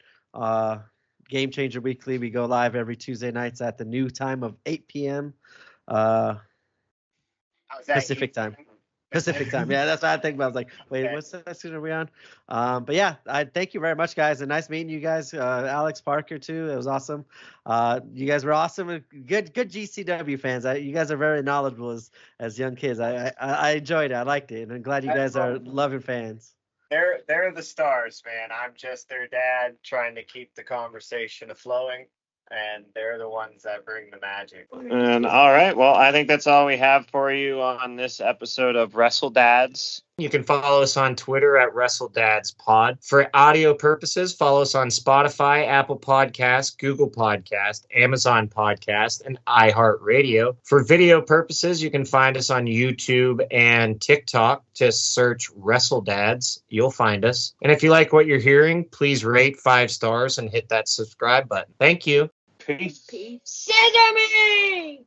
Game Changer Weekly, we go live every Tuesday nights at the new time of 8 p.m. Pacific time. Pacific time. Yeah, that's what I think about. I was like, wait, okay. What's the season are we on? But yeah, I thank you very much, guys. And nice meeting you guys. Alex, Parker too. It was awesome. You guys were awesome. Good GCW fans. You guys are very knowledgeable as young kids. I enjoyed it. I liked it. And I'm glad you guys are loving fans. They're the stars, man. I'm just their dad trying to keep the conversation flowing. And they're the ones that bring the magic. And all right, well, I think that's all we have for you on this episode of Wrestle Dads. You can follow us on Twitter at WrestleDadsPod. For audio purposes, follow us on Spotify, Apple Podcast, Google Podcast, Amazon Podcast, and iHeartRadio. For video purposes, you can find us on YouTube and TikTok. Just search Wrestle Dads. You'll find us. And if you like what you're hearing, please rate 5 stars and hit that subscribe button. Thank you. Peace. Scissor me!